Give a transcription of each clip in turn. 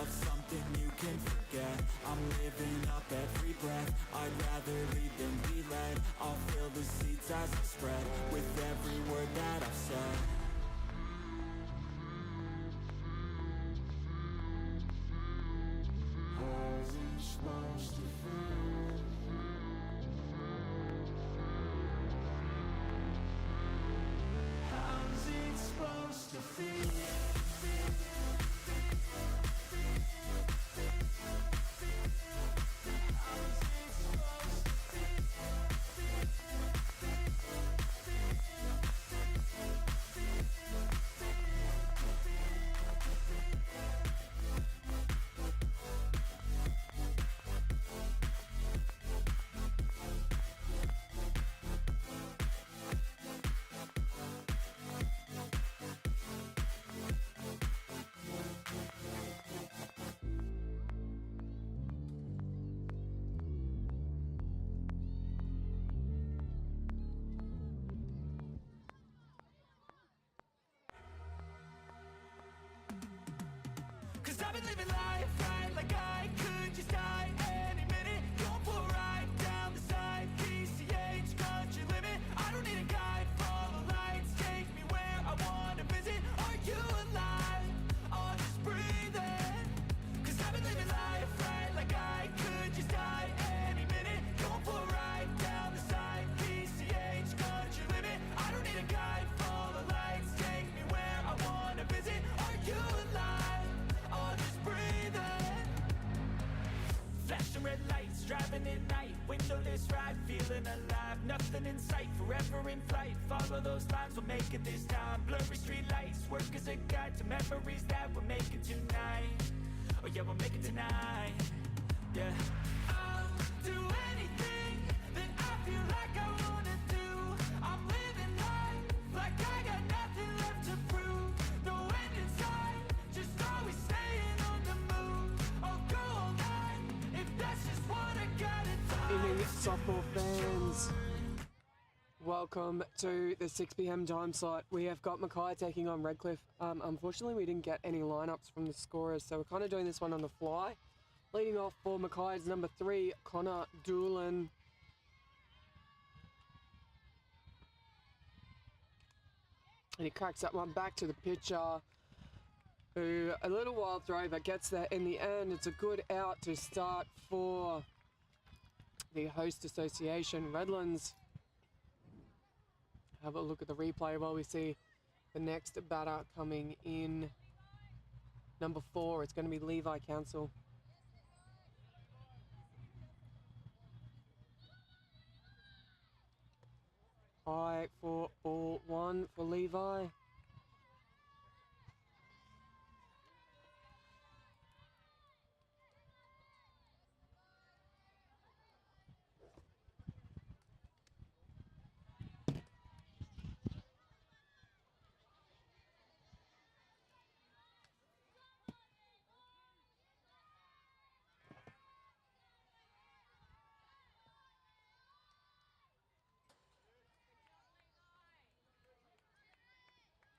of something you can forget. I'm living up every breath, I'd rather lead than be led. I'll fill the seats as I spread, with every word that I've said. How's it supposed to feel? How's it supposed to feel? I've been living life right like I could just die any minute. Going for a ride down the side, PCH, country limit. I don't need a guide, follow lights, take me where I wanna visit. Are you alive? I'll just breathe in. Cause I've been living life right like I could just die any minute. Going for a ride down the side, PCH, country limit. I don't need a guide, follow lights, take me where I wanna visit. Are you alive? I'll just breathe in. Flashing red lights, driving at night, windowless ride, feeling alive. Nothing in sight, forever in flight. Follow those lines, we'll make it this time. Blurry street lights, work as a guide to memories that we're making tonight. Oh yeah, we'll make it tonight. Yeah. I'll do anything that I feel like I wanna do. I'm living life like I got nothing left to prove. No end in sight, just always staying on the move. I'll go all night if that's just what I gotta do. Evening, softball fans. Welcome to the 6 p.m. time slot. We have got Mackay taking on Redcliffe. Unfortunately, we didn't get any lineups from the scorers, so we're kind of doing this one on the fly. Leading off for Mackay is number 3, Connor Doolan. And he cracks that one back to the pitcher, who a little wild throw, but gets there in the end. It's a good out to start for the host association, Redlands. Have a look at the replay while we see the next batter coming in. Number 4, it's going to be Levi Council. High for ball 1 for Levi.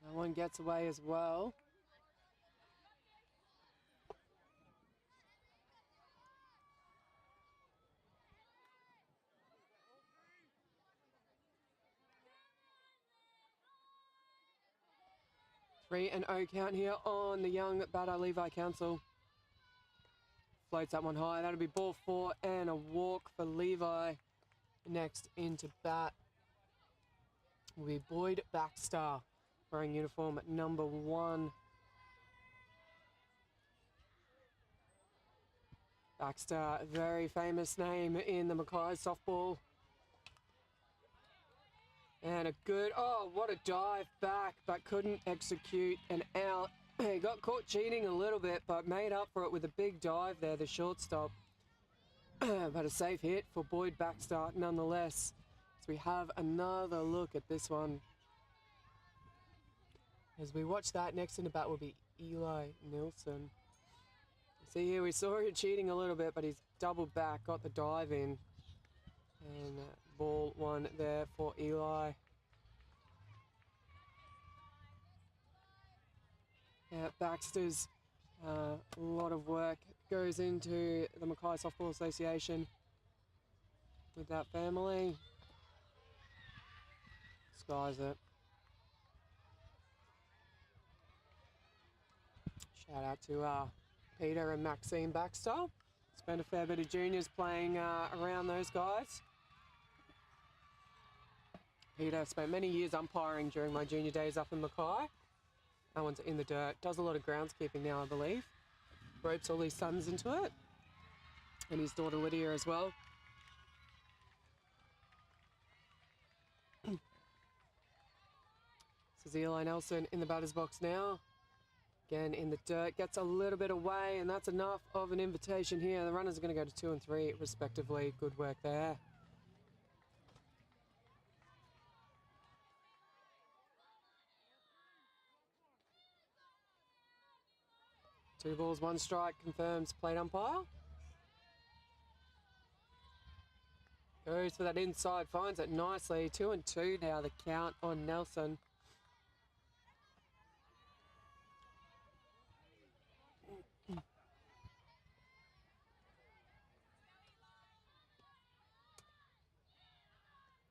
That one gets away as well. Three and 0 count here on the young batter Levi Council. Floats that one high. That'll be ball 4 and a walk for Levi. Next into bat will be Boyd Baxter, wearing uniform number 1. Baxter, a very famous name in the Mackay softball. And a good, oh, what a dive back, but couldn't execute an out. He got caught cheating a little bit, but made up for it with a big dive there, the shortstop. But a safe hit for Boyd Baxter nonetheless. So we have another look at this one. As we watch that, next in the bat will be Eli Nilsson. See here, we saw him cheating a little bit, but he's doubled back, got the dive in. And ball 1 there for Eli. Baxter's A lot of work goes into the Mackay Softball Association with that family. Skies it. Shout out to Peter and Maxine Baxter. Spent a fair bit of juniors playing around those guys. Peter spent many years umpiring during my junior days up in Mackay. That one's in the dirt. Does a lot of groundskeeping now, I believe. Ropes all his sons into it. And his daughter Lydia as well. This is Eli Nelson in the batter's box now. Again in the dirt, gets a little bit away, and that's enough of an invitation here. The runners are going to go to 2 and 3 respectively. Good work there. Two balls, one strike, confirms plate umpire. Goes for that inside, finds it nicely. 2 and 2 now, the count on Nelson.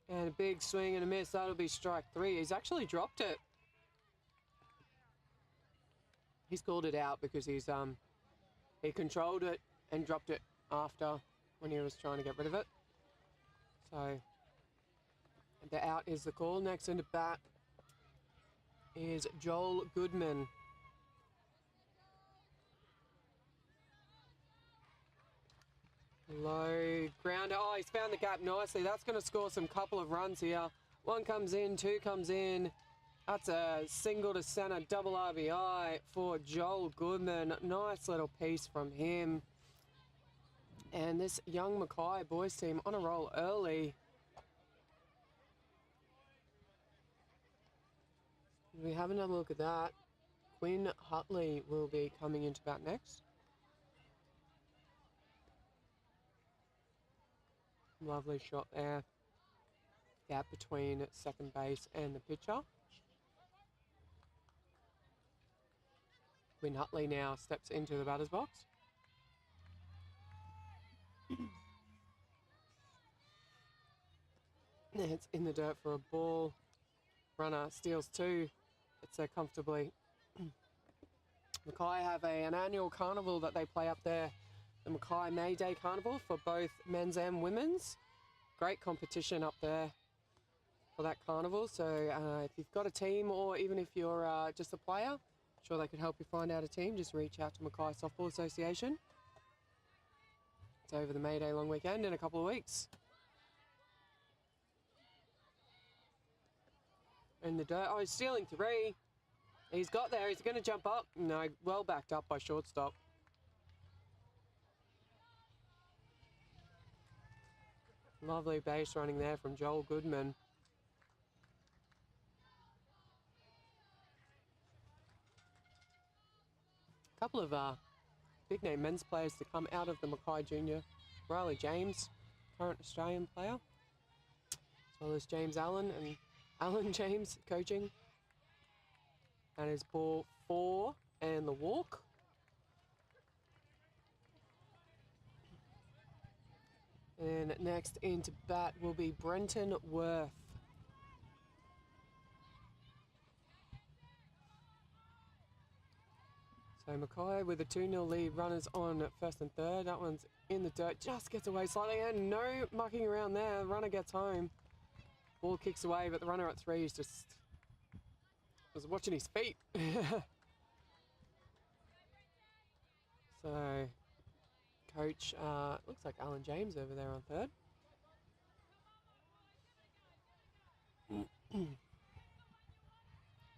And a big swing and a miss. That'll be strike 3. He's actually dropped it. He's called it out because he controlled it and dropped it after when he was trying to get rid of it. So the out is the call. Next into bat is Joel Goodman. Low grounder. Oh, he's found the gap nicely. That's going to score some couple of runs here. One comes in, two comes in. That's a single to centre, double RBI for Joel Goodman. Nice little piece from him. And this young Mackay boys team on a roll early. We have another look at that. Quinn Hutley will be coming into bat next. Lovely shot there. Gap between second base and the pitcher. Quinn Hutley now steps into the batter's box. It's in the dirt for a ball. Runner steals 2. It's there comfortably. Mackay have an annual carnival that they play up there. The Mackay May Day Carnival for both men's and women's. Great competition up there for that carnival. So if you've got a team or even if you're just a player, I'm sure they could help you find out a team. Just reach out to Mackay Softball Association. It's over the May Day long weekend in a couple of weeks. In the dirt. Oh, he's stealing 3. He's got there. He's going to jump up. No, well backed up by shortstop. Lovely base running there from Joel Goodman. A couple of big name men's players to come out of the Mackay Junior. Riley James, current Australian player, as well as James Allen and Alan James coaching. That is ball 4 and the walk. And next into bat will be Brenton Worth. So Mackay with a 2-0 lead, runners on first and third. That one's in the dirt, just gets away slightly, and no mucking around there. Runner gets home. Ball kicks away, but the runner at 3 is just was watching his feet. So coach, looks like Alan James over there on third.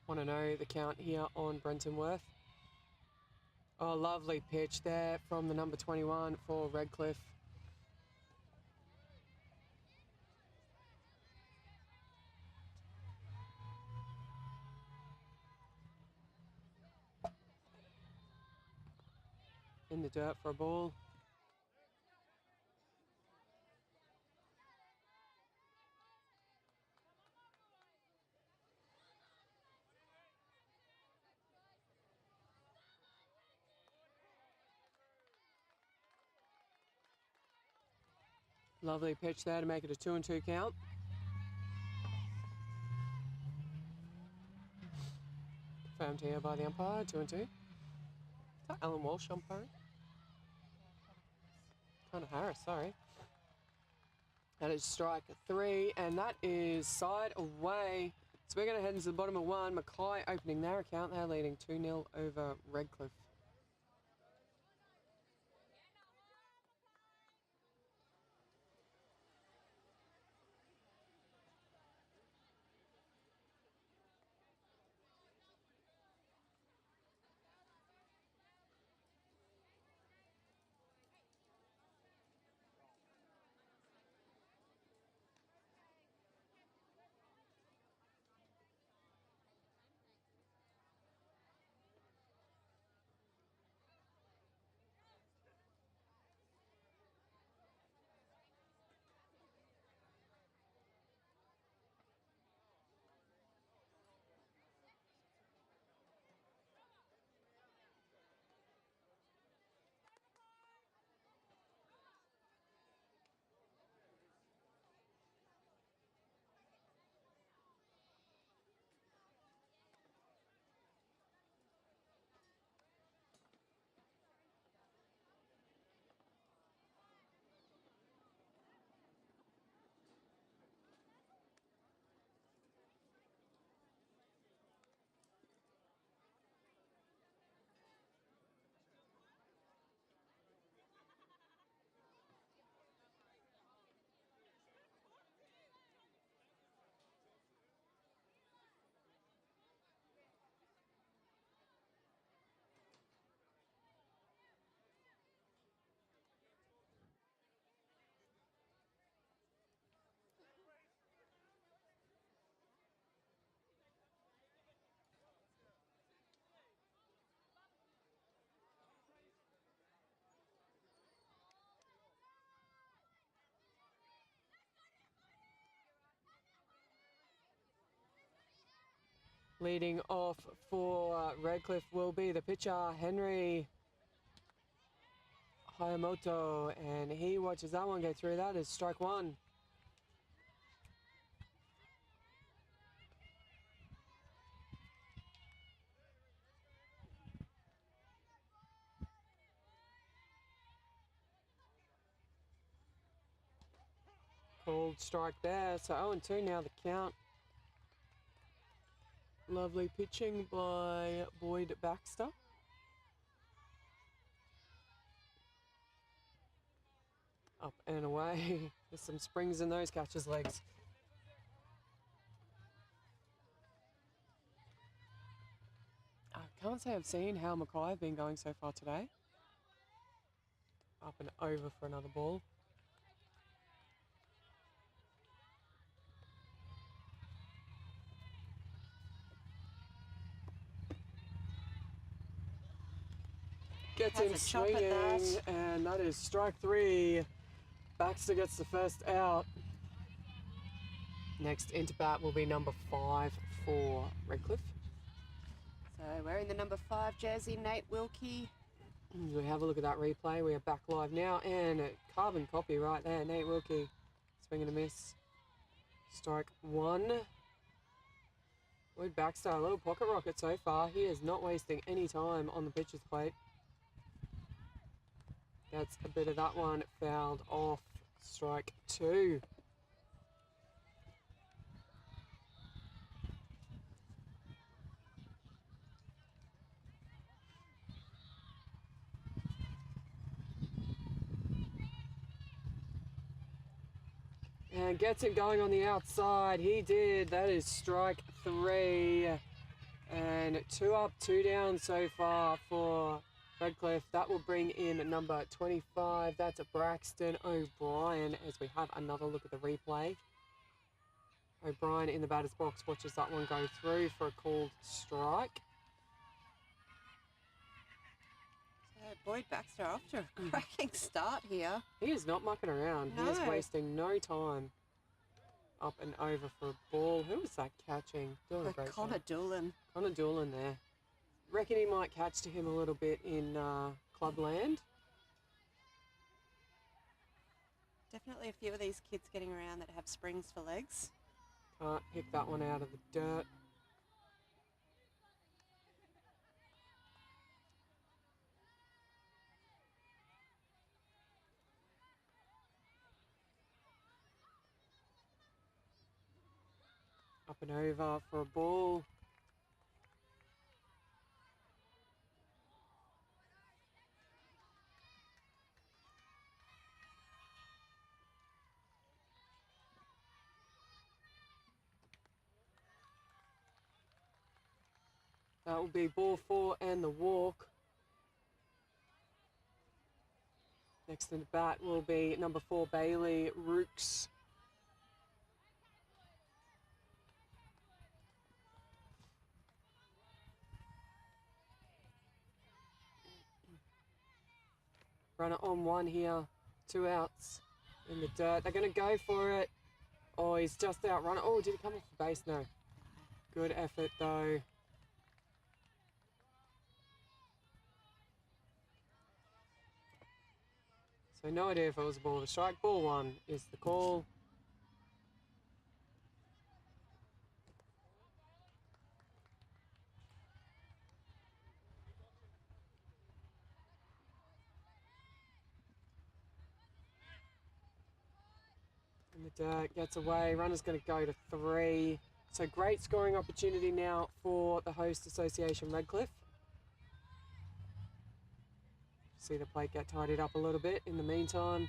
Want to know the count here on Brenton Worth. Oh, lovely pitch there from the number 21 for Redcliffe. In the dirt for a ball. Lovely pitch there to make it a 2-2 count. Confirmed here by the umpire, 2-2. Is that Alan Walsh umpiring? Connor Harris, sorry. That is strike 3, and that is side away. So we're going to head into the bottom of 1. Mackay opening their account. They're leading 2-0 over Redcliffe. Leading off for Redcliffe will be the pitcher, Henry Hayamoto, and he watches that one go through. That is strike 1. Called strike there, so 0-2 now the count. Lovely pitching by Boyd Baxter. Up and away. There's some springs in those catchers' legs. I can't say I've seen how Mackay have been going so far today. Up and over for another ball. Gets him swinging, and that is strike 3. Baxter gets the first out. Next into bat will be number 5 for Redcliffe. So wearing the number 5 jersey, Nate Wilkie. As we have a look at that replay, we are back live now, and a carbon copy right there. Nate Wilkie, swing and a miss. Strike 1. Boyd Baxter, a little pocket rocket so far. He is not wasting any time on the pitcher's plate. Gets a bit of that one fouled off. Strike 2. And gets him going on the outside. He did. That is strike 3. And 2 up, 2 down so far for Redcliffe. That will bring in number 25. That's a Braxton O'Brien, as we have another look at the replay. O'Brien in the batter's box watches that one go through for a called strike. So Boyd Baxter off to a cracking start here. He is not mucking around. No. He is wasting no time. Up and over for a ball. Who was that catching? Doing a great Connor job. Doolan. Connor Doolan there. Reckon he might catch to him a little bit in Clubland. Definitely a few of these kids getting around that have springs for legs. Can't pick that one out of the dirt. Up and over for a ball. That will be ball 4 and the walk. Next in the bat will be number 4, Bailey Rooks. Runner on 1 here, 2 outs in the dirt. They're going to go for it. Oh, he's just out running. Oh, did he come off the base? No. Good effort though. So no idea if it was a ball or a strike. Ball 1 is the call. In the dirt, gets away. Runner's going to go to 3. So great scoring opportunity now for the host association, Redcliffe. See the plate get tidied up a little bit in the meantime.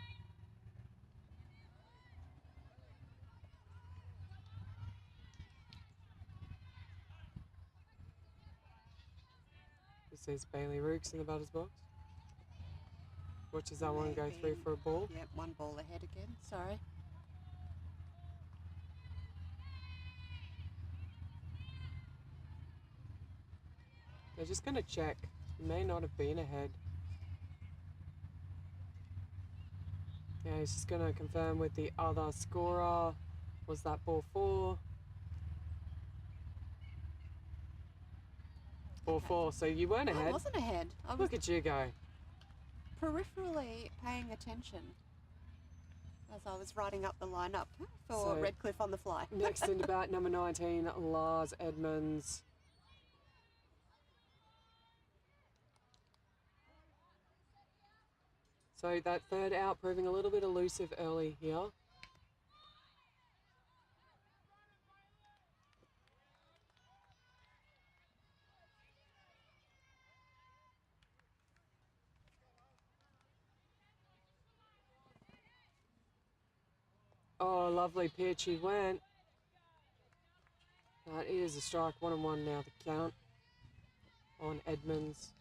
This is Bailey Rooks in the batter's box. Watches that one go through for a ball. Yep, 1 ball ahead again, sorry. They're just going to check. He may not have been ahead. Yeah, he's just going to confirm with the other scorer. Was that ball 4? Ball 4. So you weren't ahead. I wasn't ahead. I was Look at you go. peripherally paying attention as I was writing up the lineup for So, Redcliffe on the fly. Next in the bat, number 19, Lars Edmonds. So that third out proving a little bit elusive early here. Oh, lovely pitch, he went. That is a strike, 1-1 now the count on Edmonds.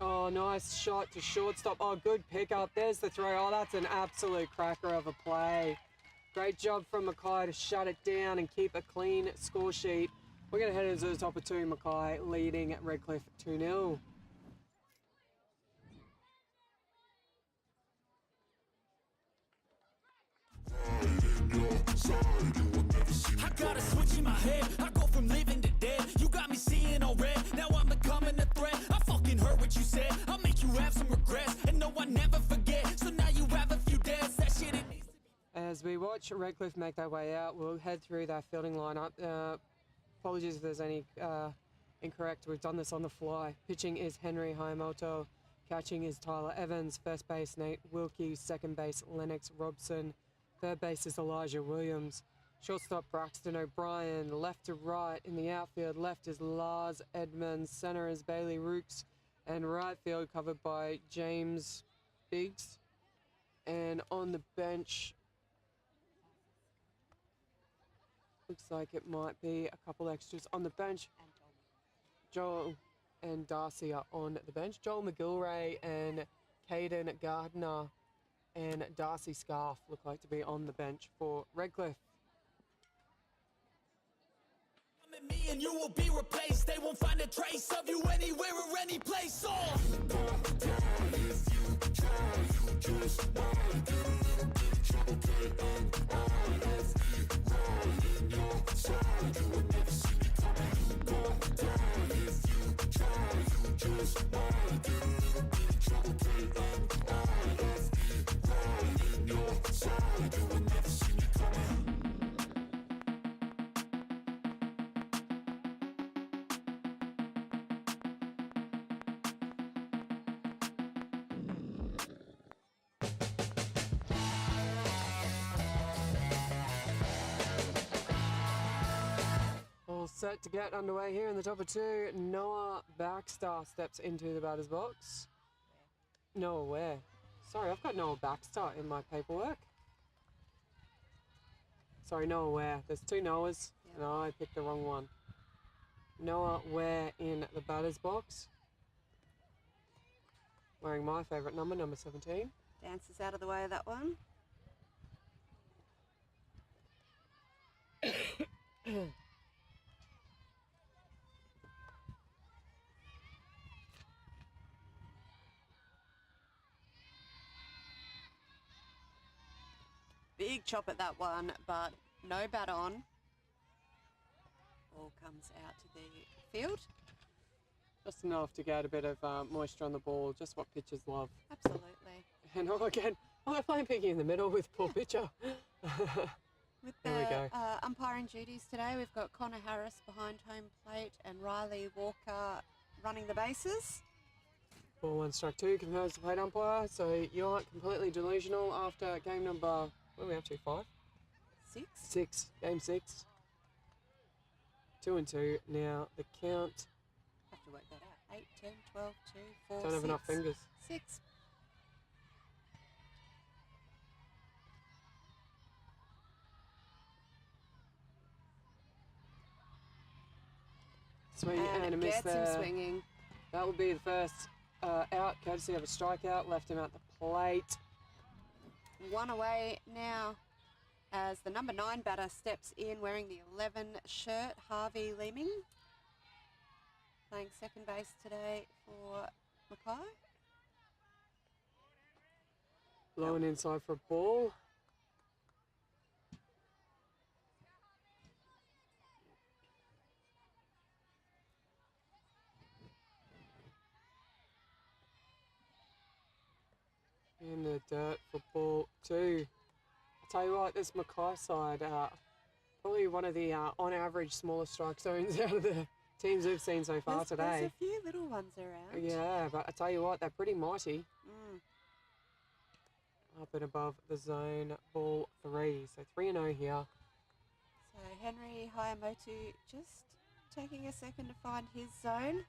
Oh, nice shot to shortstop. Oh, good pickup. There's the throw. Oh, that's an absolute cracker of a play. Great job from Mackay to shut it down and keep a clean score sheet. We're going to head into the top of 2. Mackay leading at Redcliffe 2-0. I got a switch in my head. I go from living to dead. You got me seeing all red. Now I'm becoming a threat. I fucking heard what you said. I'll make you have some regrets. And no, I never forget. So now you have a few deaths. That shit it needs to be. As we watch Redcliffe make their way out, we'll head through their fielding lineup. Apologies if there's any incorrect. We've done this on the fly. Pitching is Henry Hayamoto. Catching is Tyler Evans. First base, Nate Wilkie. Second base, Lennox Robson. Third base is Elijah Williams. Shortstop, Braxton O'Brien. Left to right in the outfield. Left is Lars Edmonds. Center is Bailey Rooks. And right field covered by James Biggs. And on the bench, looks like it might be a couple extras on the bench. Joel and Darcy are on the bench. Joel McGilray and Caden Gardner and Darcy Scarf look like to be on the bench for Redcliffe. Me and you will be replaced. They won't find a trace of you anywhere or any place. set to get underway here in the top of 2. Noah Baxter steps into the batter's box. Noah where? Sorry, I've got Noah Baxter in my paperwork. Sorry, Noah Ware. There's 2 Noahs, and I picked the wrong one. Noah Ware in the batter's box. Wearing my favourite number, number 17. Dances out of the way of that one. Big chop at that one, but no bat on. Ball comes out to the field. Just enough to get a bit of moisture on the ball, just what pitchers love. Absolutely. And again, they're playing Piggy in the middle with poor pitcher. With There we go. the umpiring duties today, we've got Connor Harris behind home plate and Riley Walker running the bases. Ball 1, strike 2, confirms the plate umpire. So you aren't completely delusional after game number, what are we up to, 5? 6. 6, game 6. 2 and 2. Now the count. Have to work that out. 8, 10, 12, 2, 4, Don't have 6. enough fingers. 6. Swing and a miss gets there. him swinging. That would be the first out, courtesy of a strikeout. Left him at the plate. 1 away now as the number 9 batter steps in wearing the 11 shirt, Harvey Leeming. Playing second base today for Mackay. Blowing inside for a ball. In the dirt for ball 2. I'll tell you what, this Mackay side, probably one of the, on average, smallest strike zones out of the teams we've seen so far There's today. a few little ones around. Yeah, but I tell you what, they're pretty mighty. Mm. Up and above the zone, ball 3. So 3-0 here. So Henry Hayamoto just taking a second to find his zone.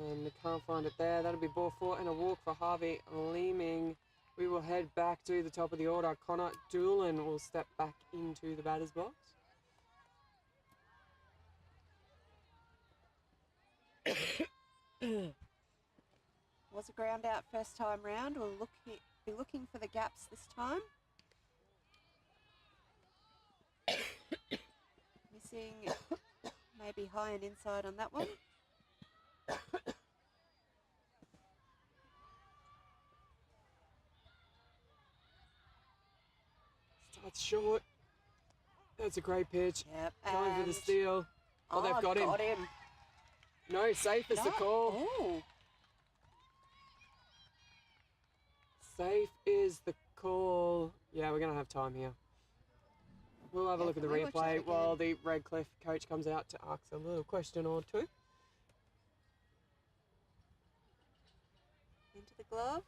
And can't find it there. That'll be ball 4 and a walk for Harvey Leeming. We will head back to the top of the order. Connor Doolan will step back into the batter's box. Was a ground out first time round. We'll be looking for the gaps this time. Missing maybe high and inside on that one. Starts short. That's a great pitch. Yep. Going for the and- steal. Oh, they've got him. No, safe is the No. call. Oh, Safe is the call. Yeah, we're going to have time here. We'll have a look at the Definitely watch that replay while again. the Redcliffe coach comes out to ask a little question or two. into the glove.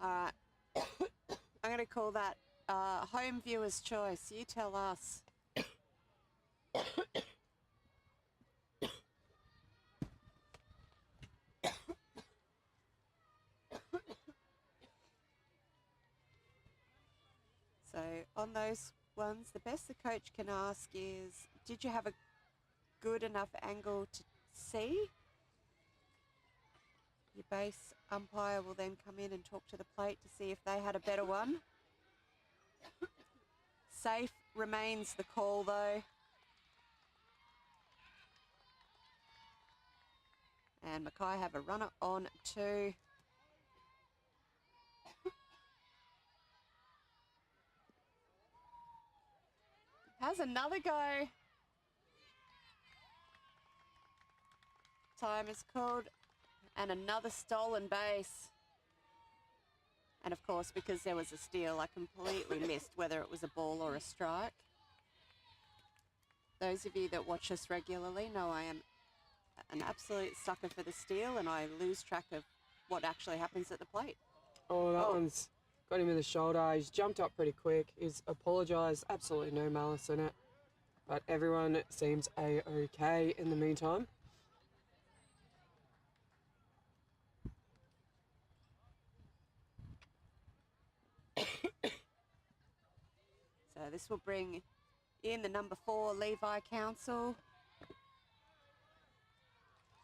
All right. I'm going to call that home viewer's choice. You tell us. So on those ones, the best the coach can ask is, did you have a good enough angle to see? Your base umpire will then come in and talk to the plate to see if they had a better one. Safe remains the call though. And Mackay have a runner on 2. Has another go. Time is called. And another stolen base. And of course, because there was a steal, I completely missed whether it was a ball or a strike. Those of you that watch us regularly know I am an absolute sucker for the steal, and I lose track of what actually happens at the plate. Oh, that Oh. one's got him in the shoulder. He's jumped up pretty quick. He's apologised. Absolutely no malice in it. But everyone seems a-okay in the meantime. So this will bring in the number 4 Levi Council.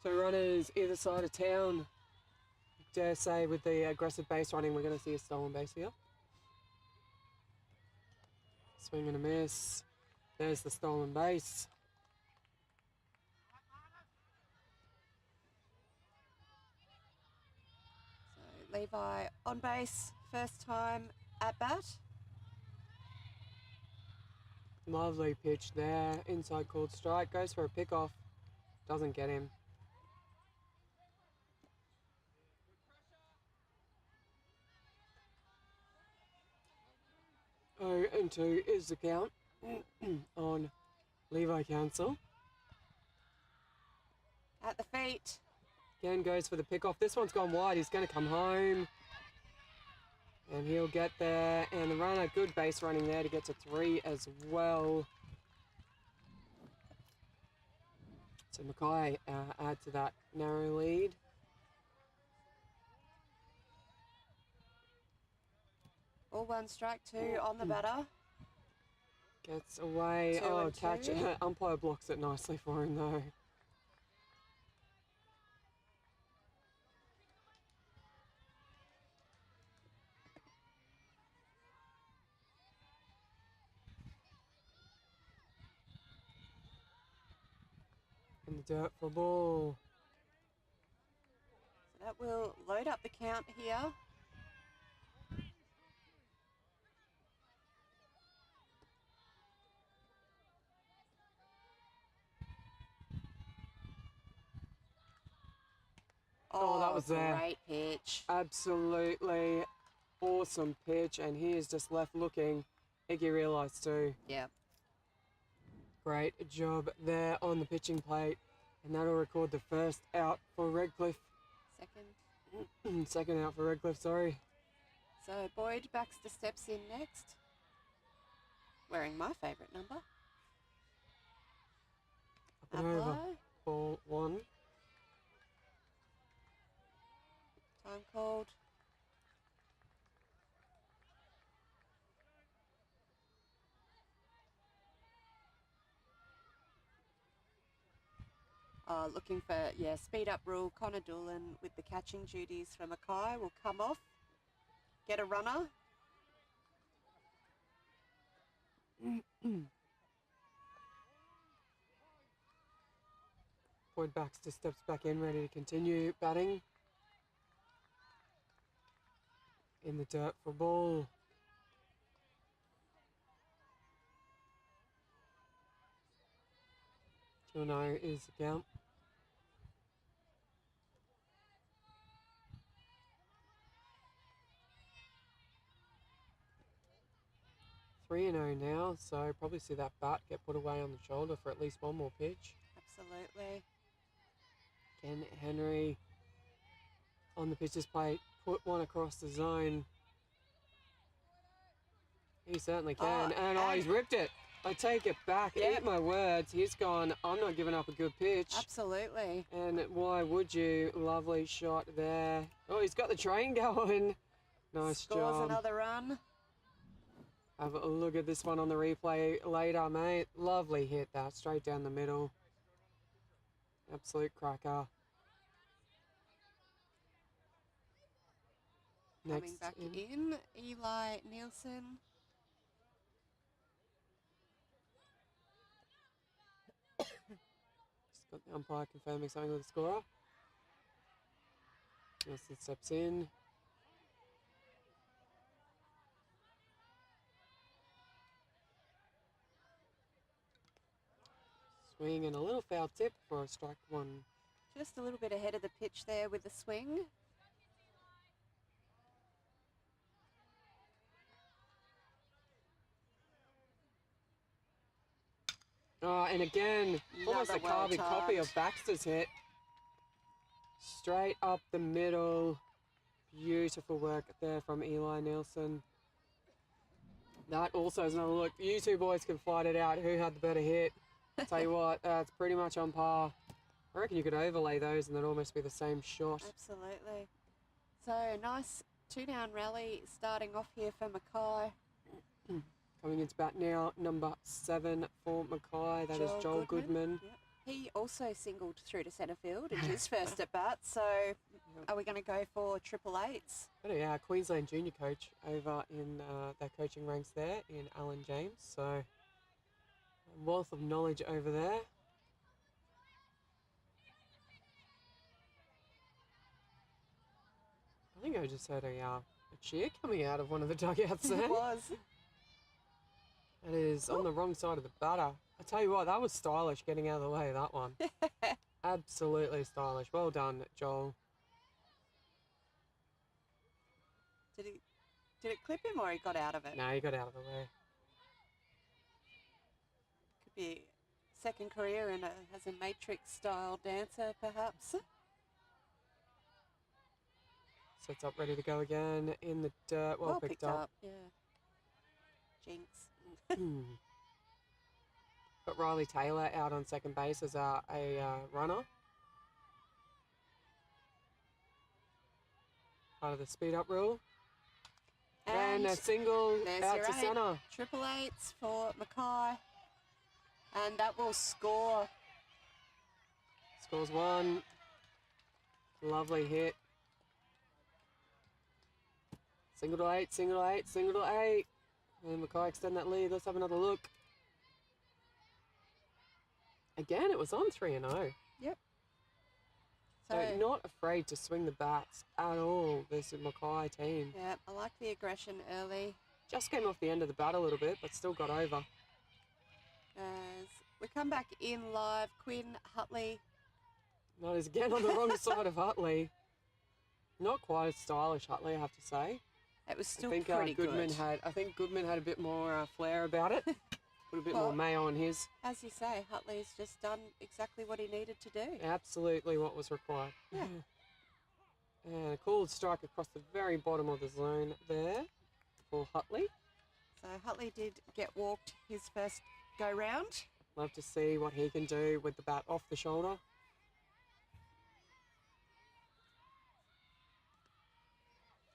So runners either side of town. Dare say with the aggressive base running, we're going to see a stolen base here. Swing and a miss. There's the stolen base. So Levi on base, first time at bat. Lovely pitch there. Inside called strike. Goes for a pick-off. Doesn't get him. 0-2 is the count on Levi Council. At the feet. Again goes for the pick-off. This one's gone wide. He's going to come home. And he'll get there. And the runner, good base running there to get to 3 as well. So Mackay add to that narrow lead. All 1 strike, 2 on the batter. Gets away. 2 Oh, and catch 2. it. Umpire blocks it nicely for him though. In the dirt for a ball. So that will load up the count here. Oh, that was there. Great pitch. Absolutely awesome pitch, and he is just left looking. I think he realised too. Yeah. Great job there on the pitching plate, and that'll record the first out for Redcliffe. Second. Second out for Redcliffe, sorry. So Boyd Baxter steps in next. Wearing my favourite number. Up and over. Apply. Ball 1. Time called. Looking for, speed up rule. Connor Doolan with the catching duties for Mackay will come off. Get a runner. Boyd Baxter steps back in, ready to continue batting. In the dirt for ball. 2-0 is the count. Three and 0 now, so probably see that bat get put away on the shoulder for at least one more pitch. Absolutely. Again, Henry on the pitcher's plate, put one across the zone. He certainly can, and he's ripped it. I take it back. Yep. Eat my words. He's gone, I'm not giving up a good pitch. Absolutely. And why would you? Lovely shot there. Oh, he's got the train going. Nice Scores job. another run. Have a look at this one on the replay later, mate. Lovely hit that, straight down the middle. Absolute cracker. Coming back in, Eli Nielsen. Just got the umpire confirming something with the scorer. Nielsen steps in. Swing and a little foul tip for a strike 1. Just a little bit ahead of the pitch there with the swing. Oh, and again, almost a Another carbon copy well-timed. of Baxter's hit. Straight up the middle. Beautiful work there from Eli Nielsen. That also is another look. You two boys can fight it out. Who had the better hit? Tell you what, that's pretty much on par. I reckon you could overlay those and they'd almost be the same shot. Absolutely. So nice 2-down rally starting off here for Mackay. Coming into bat now, number 7 for Mackay. That is Joel Goodman. Yep. He also singled through to centre field in his first at bat. So are we going to go for 888s? But yeah, Queensland junior coach over in their coaching ranks there in Alan James. So a wealth of knowledge over there. I think I just heard a cheer coming out of one of the dugouts there. It was. It is on the wrong side of the batter. I tell you what, that was stylish getting out of the way of that one. Absolutely stylish. Well done, Joel. Did it clip him or he got out of it? No, he got out of the way. Could be second career as a Matrix-style dancer, perhaps. Sets up, ready to go again in the dirt. Well picked up. Yeah. Jinx. Got Riley Taylor out on second base as a runner. Part of the speed up rule. And a single out to centre. 888s for Mackay. And that will score. Scores 1. Lovely hit. Single to 8, single to 8, single to 8. And Mackay extend that lead. Let's have another look. Again, it was on 3-0. Yep. So not afraid to swing the bats at all, this Mackay team. Yeah, I like the aggression early. Just came off the end of the bat a little bit, but still got over. As we come back in live, Quinn Hutley. That is again on the wrong side of Hutley. Not quite as stylish, Hutley, I have to say. It was still pretty good. I think Goodman had a bit more flair about it. Put a bit more mayo on his. As you say, Hutley's just done exactly what he needed to do. Absolutely what was required. Yeah. And a cool strike across the very bottom of the zone there for Hutley. So Hutley did get walked his first go round. Love to see what he can do with the bat off the shoulder.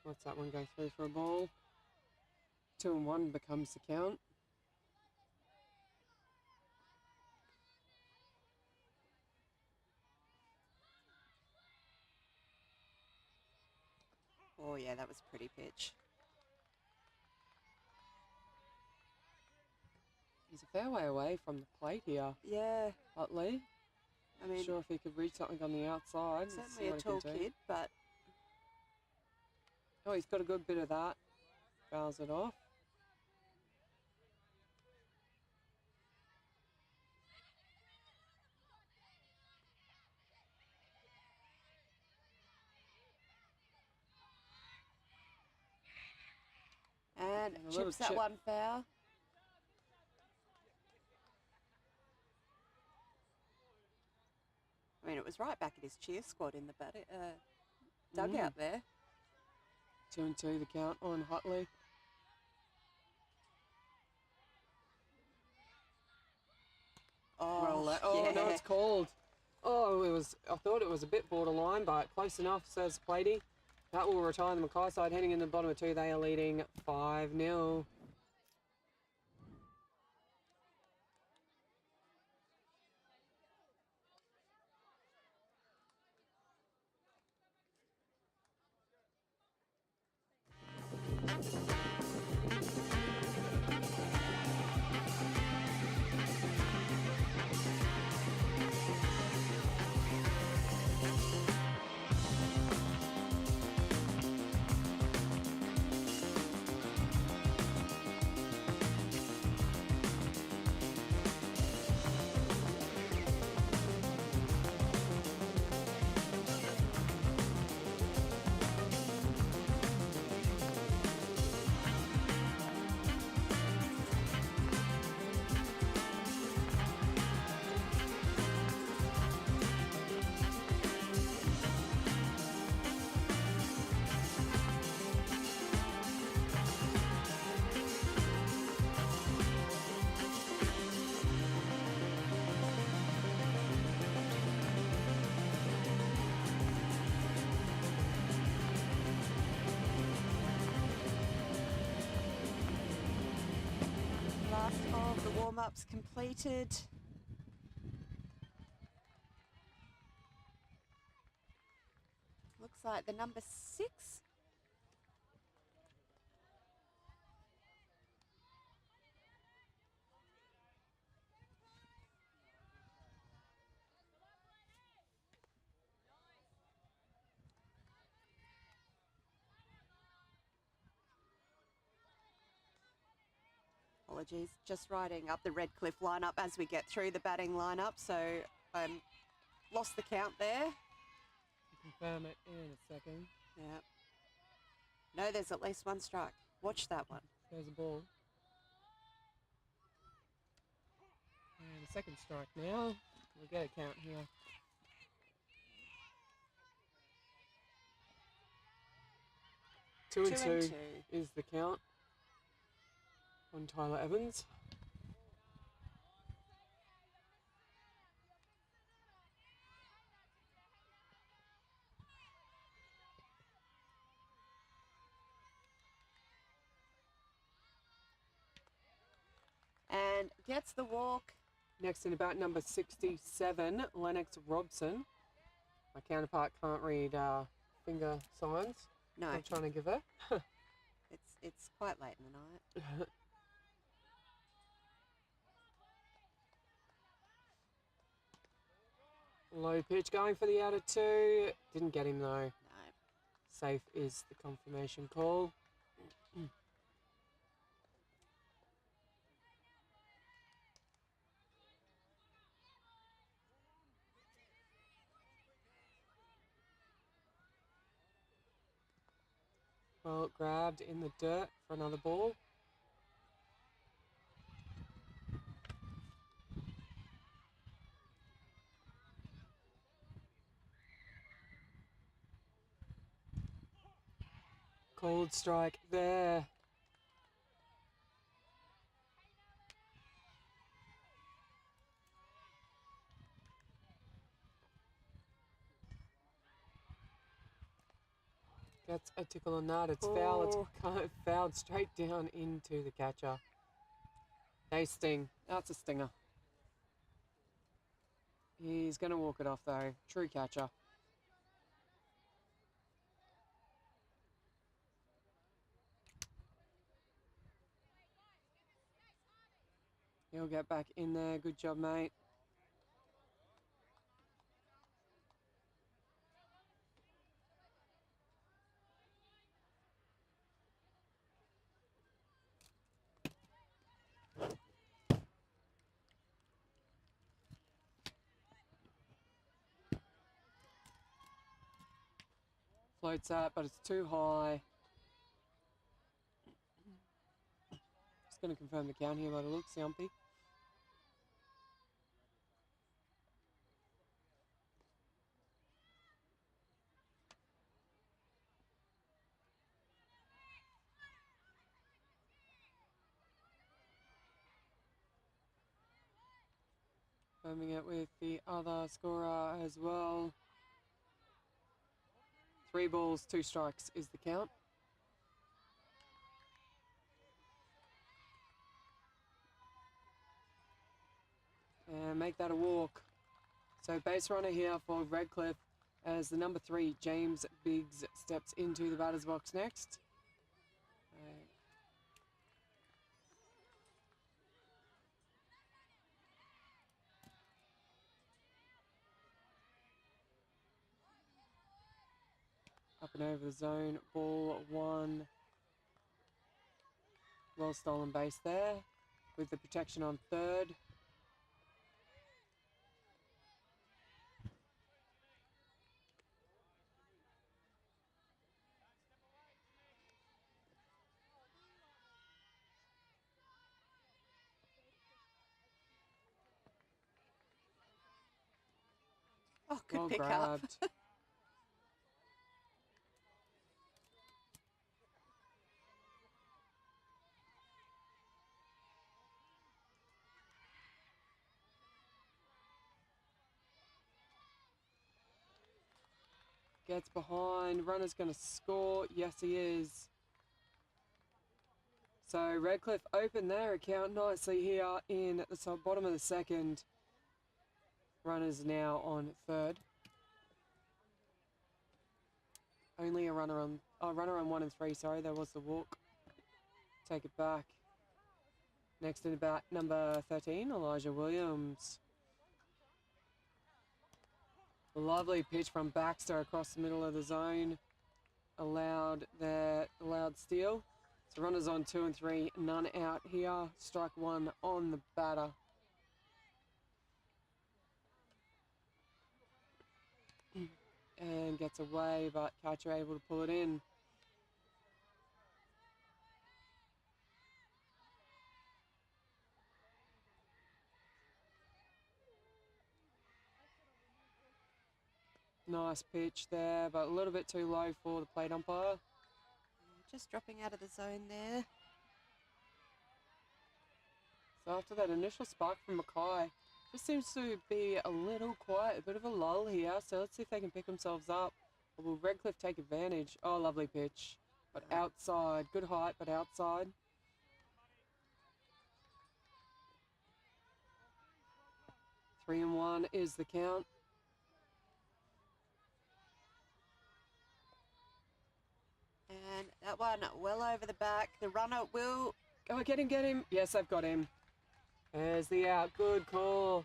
Lets that one go through for a ball. 2-1 becomes the count. Oh yeah, that was a pretty pitch. He's a fair way away from the plate here, Yeah, Hutley. I mean, Not sure if he could reach something on the outside. Let's see certainly a what he tall can do. kid, but Oh, he's got a good bit of that. Fouls it off. and a little chips that chip. one foul. I mean, it was right back at his cheer squad in the dugout there. 2-2 the count on Hutley. Oh, Oh yeah. no, it's called. Oh, it was. I thought it was a bit borderline, but close enough, says Platey. That will retire the Mackay side. Heading in the bottom of 2, they are leading 5-0. warm-ups completed. Looks like the number 6. Apologies, just writing up the Redcliffe lineup as we get through the batting lineup, so lost the count there. Confirm it in a second. Yeah. No, there's at least one strike. Watch that one. There's a ball. And a second strike now. We'll get a count here. 2 and 2 is the count on Tyler Evans. And gets the walk. Next in about number 67, Lennox Robson. My counterpart can't read finger signs. No, I'm trying to give her. it's quite late in the night. Low pitch going for the out of 2. Didn't get him though. No. Safe is the confirmation call. Well, grabbed in the dirt for another ball. Cold strike there. Gets a tickle on that. It's foul. It's kind of fouled straight down into the catcher. They sting. That's a stinger. He's going to walk it off though. True catcher. He'll get back in there. Good job, mate. Floats that, but it's too high. Just going to confirm the count here by the looks, Yumpy. Confirming it with the other scorer as well. 3 balls, 2 strikes is the count. And make that a walk. So base runner here for Redcliffe as the number 3, James Biggs, steps into the batter's box next. Up and over the zone, ball 1. Well stolen base there with the protection on 3rd. Oh, good Well pick up. grabbed. Gets behind, runner's going to score. Yes, he is. So Redcliffe opened their account nicely here in the bottom of the second. Runners now on third. Only a runner on 1 and 3, sorry, there was the walk. Take it back. Next in about number 13, Elijah Williams. Lovely pitch from Baxter across the middle of the zone. Allowed steal. So runners on 2 and 3, none out here. Strike 1 on the batter. And gets away, but catcher able to pull it in. Nice pitch there, but a little bit too low for the plate umpire. Just dropping out of the zone there. So after that initial spark from Mackay, just seems to be a little quiet, a bit of a lull here. So let's see if they can pick themselves up. Or will Redcliffe take advantage? Oh, lovely pitch. But outside. Good height, but outside. Three and 1 is the count. And that one well over the back. The runner will... Oh, get him. Yes, they've got him. There's the out. Good call.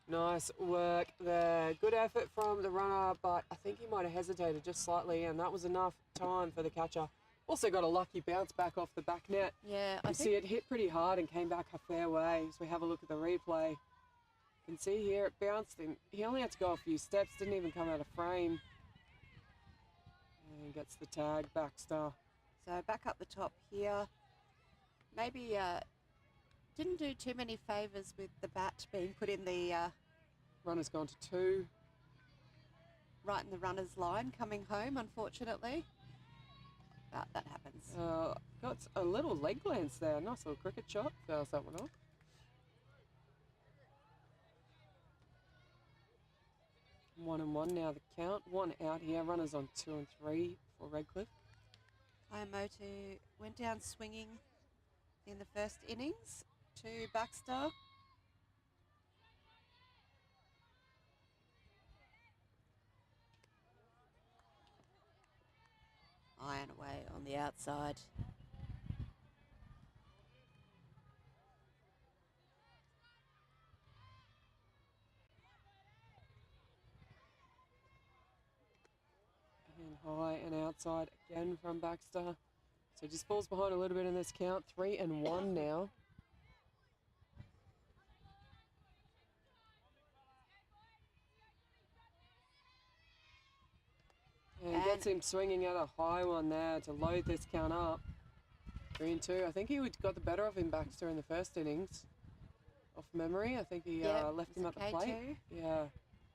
Nice work there. Good effort from the runner, but I think he might have hesitated just slightly, and that was enough time for the catcher. Also got a lucky bounce back off the back net. Yeah, You see it hit pretty hard and came back a fair way. So we have a look at the replay. You can see here it bounced in. He only had to go a few steps, didn't even come out of frame. And gets the tag, Baxter. So back up the top here. Maybe didn't do too many favours with the bat being put in the... Runner's gone to 2. right in the runner's line coming home, unfortunately. But that happens. Got a little leg glance there. Nice little cricket shot. Fouls that one off. One and 1 now the count. 1 out here. Runners on 2 and 3 for Redcliffe. Iamotu went down swinging in the first innings to Baxter. Iron away on the outside. And high and outside again from Baxter. So just falls behind a little bit in this count. 3 and 1 now. And gets him swinging at a high one there to load this count up. 3 and 2. I think he got the better of him, Baxter, in the first innings. Off memory, I think he left him at the plate. Yeah,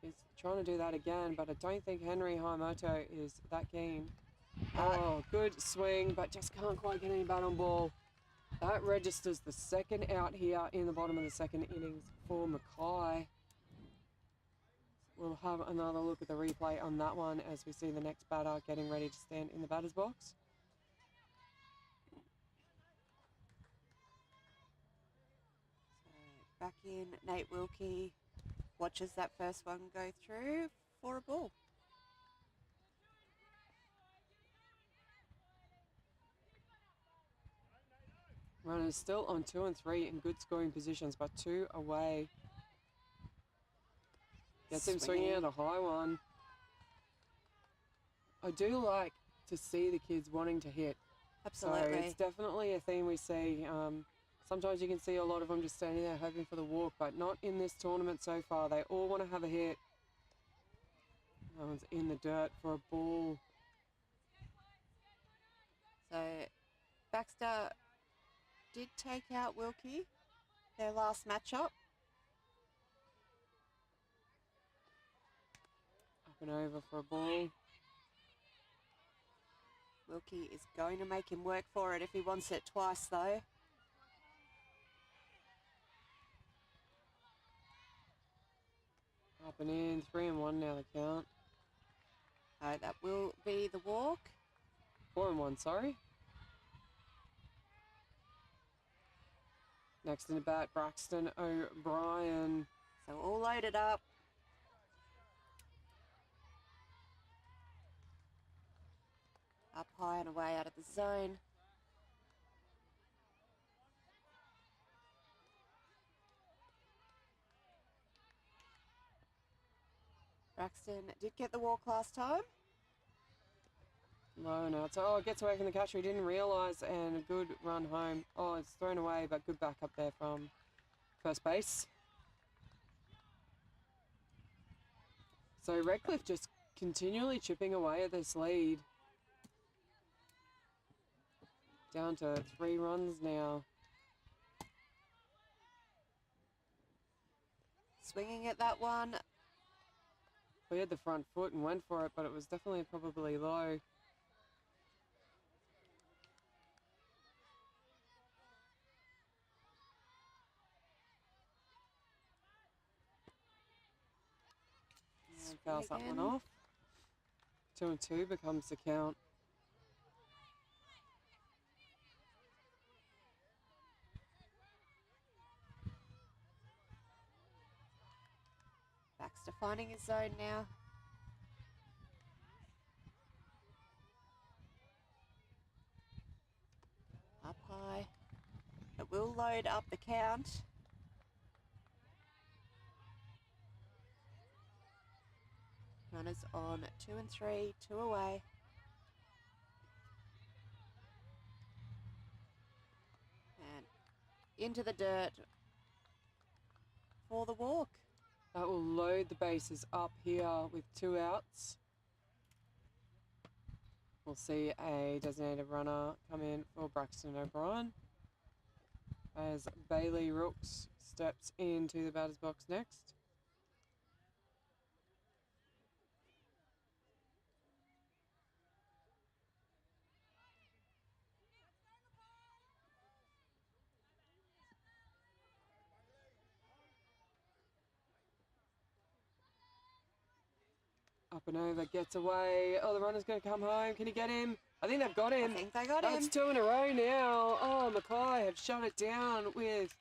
he's trying to do that again, but I don't think Henry Iamotu is that keen. Oh, good swing, but just can't quite get any bat on ball. That registers the second out here in the bottom of the second innings for Mackay. We'll have another look at the replay on that one as we see the next batter getting ready to stand in the batter's box. So back in, Nate Wilkie watches that first one go through for a ball. Runners still on 2 and 3 in good scoring positions, but 2 away. Gets him swinging at a high one. I do like to see the kids wanting to hit. Absolutely. So it's definitely a theme we see. Sometimes you can see a lot of them just standing there hoping for the walk, but not in this tournament so far. They all want to have a hit. That one's in the dirt for a ball. So Baxter did take out Wilkie, their last matchup. Up and over for a ball. Wilkie is going to make him work for it if he wants it twice, though. Up and in, 3 and 1 now the count. That will be the walk. 4 and 1, sorry. Next in the bat, Braxton O'Brien. So all loaded up. Up high and away out of the zone. Braxton did get the walk last time. Low now. So, it gets away from the catcher. He didn't realise, and a good run home. Oh, it's thrown away, but good back up there from first base. So Redcliffe just continually chipping away at this lead. Down to 3 runs now. Swinging at that one. Cleared the front foot and went for it, but it was definitely probably low. Fouls that one off. 2-2 becomes the count. Baxter finding his zone now. Up high. It will load up the count. Runners on 2 and 3, 2 away. And into the dirt for the walk. That will load the bases up here with 2 outs. We'll see a designated runner come in for Braxton O'Brien as Bailey Rooks steps into the batter's box next. Up and over, gets away. Oh, the runner's going to come home. Can he get him? I think they've got him. I think they got him. That's 2 in a row now. Oh, Mackay have shut it down with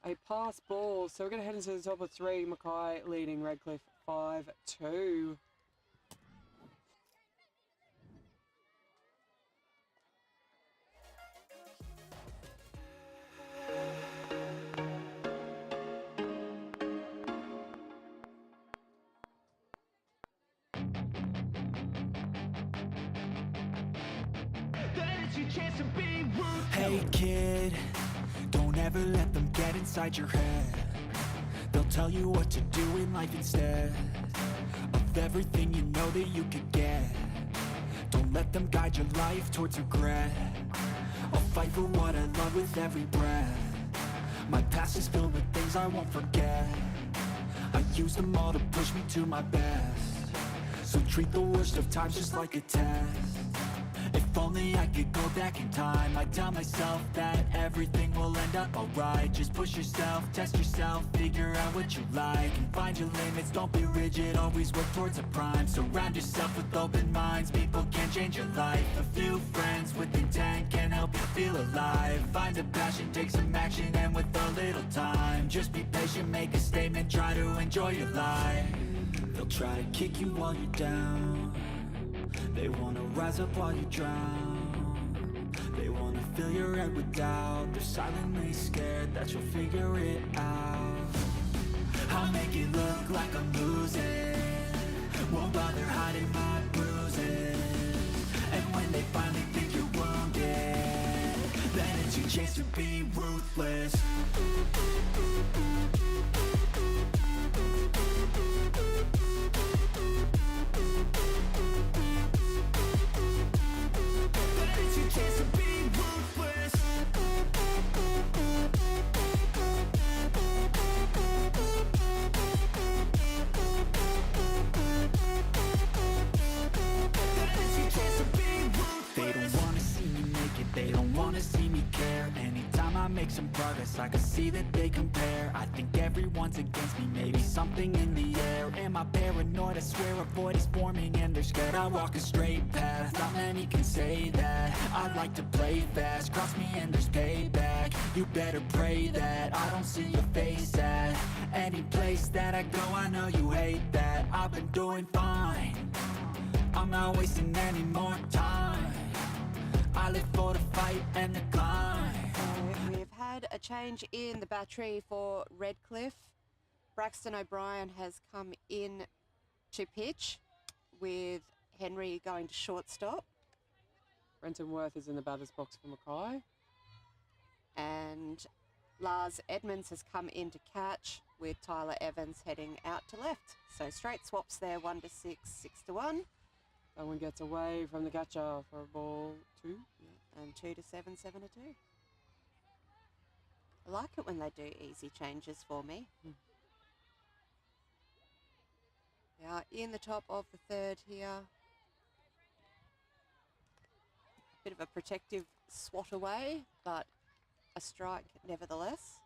a pass ball. So we're going to head into the top of 3. Mackay leading Redcliffe 5-2. Hey kid, don't ever let them get inside your head. They'll tell you what to do in life instead of everything you know that you could get. Don't let them guide your life towards regret. I'll fight for what I love with every breath. My past is filled with things I won't forget. I use them all to push me to my best. So treat the worst of times just like a test. If only I could go back in time, I'd tell myself that everything will end up alright. Just push yourself, test yourself, figure out what you like, and find your limits, don't be rigid, always work towards a prime. Surround yourself with open minds, people can change your life. A few friends with intent can help you feel alive. Find a passion, take some action, and with a little time, just be patient, make a statement, try to enjoy your life. They'll try to kick you while you're down. They wanna rise up while you drown. They wanna fill your head with doubt. They're silently scared that you'll figure it out. I'll make it look like I'm losing. Won't bother hiding my bruises. And when they finally think you're wounded, then it's your chance to be ruthless. Make some progress, I can see that they compare. I think everyone's against me, maybe something in the air. Am I paranoid? I swear a void is forming and they're scared. I walk a straight path, not many can say that. I like to play fast, cross me and there's payback. You better pray that I don't see your face at any place that I go. I know you hate that. I've been doing fine, I'm not wasting any more time. I live for the fight and the climb. So we've had a change in the battery for Redcliffe. Braxton O'Brien has come in to pitch with Henry going to shortstop. Brenton Worth is in the batter's box for Mackay. And Lars Edmonds has come in to catch with Tyler Evans heading out to left. So straight swaps there, 1 to 6, 6 to 1. That one gets away from the catcher for a ball 2. And 2 to 7, 7 to 2. I like it when they do easy changes for me. We are in the top of the third here. Bit of a protective swat away, but a strike nevertheless.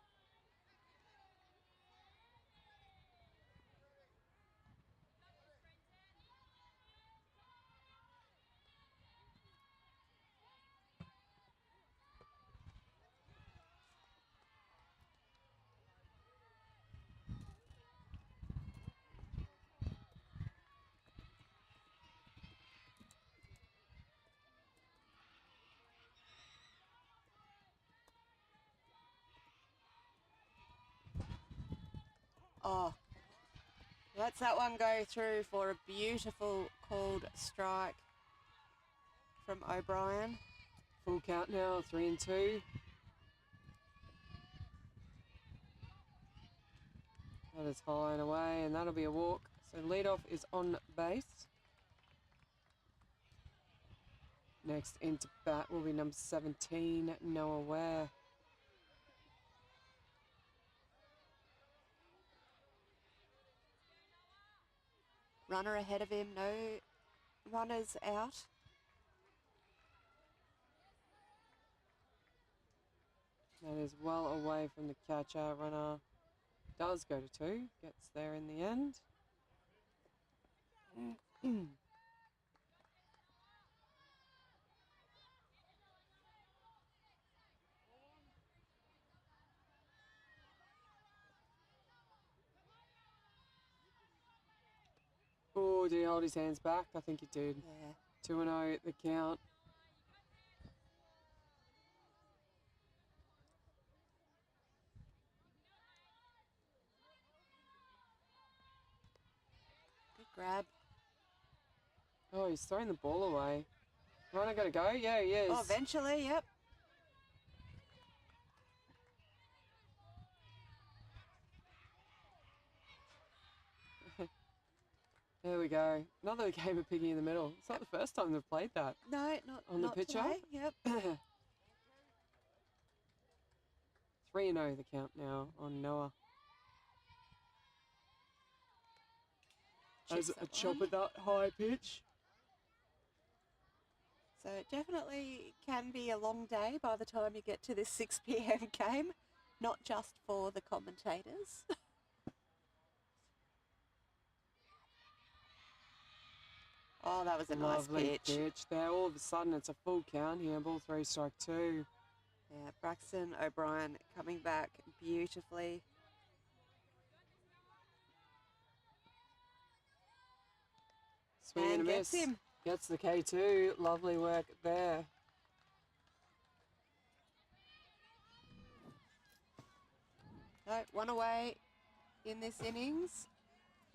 Oh, lets that one go through for a beautiful called strike from O'Brien. Full count now, 3 and 2. That is high and away, and that'll be a walk. So leadoff is on base. Next into bat will be number 17, Noah Ware. Runner ahead of him, no runners out. That is well away from the catcher. Runner does go to 2, gets there in the end. Oh, did he hold his hands back? I think he did. Yeah. 2 and 0 the count. Good grab. Oh, he's throwing the ball away. Runner got to go? Yeah, he is. Oh, eventually, yep. There we go. Another game of piggy in the middle. It's not the first time they've played that. No, not On the not pitcher? today. Yep. 3 and 0 the count now on Noah. As Checks a that chop one. at that high pitch. So it definitely can be a long day by the time you get to this 6 p.m. game, not just for the commentators. Oh, that was a Lovely nice pitch. there. All of a sudden it's a full count here. Ball 3, strike 2. Yeah, Braxton O'Brien coming back beautifully. Swing and a gets miss. him. Gets the K2. Lovely work there. So 1 away in this innings.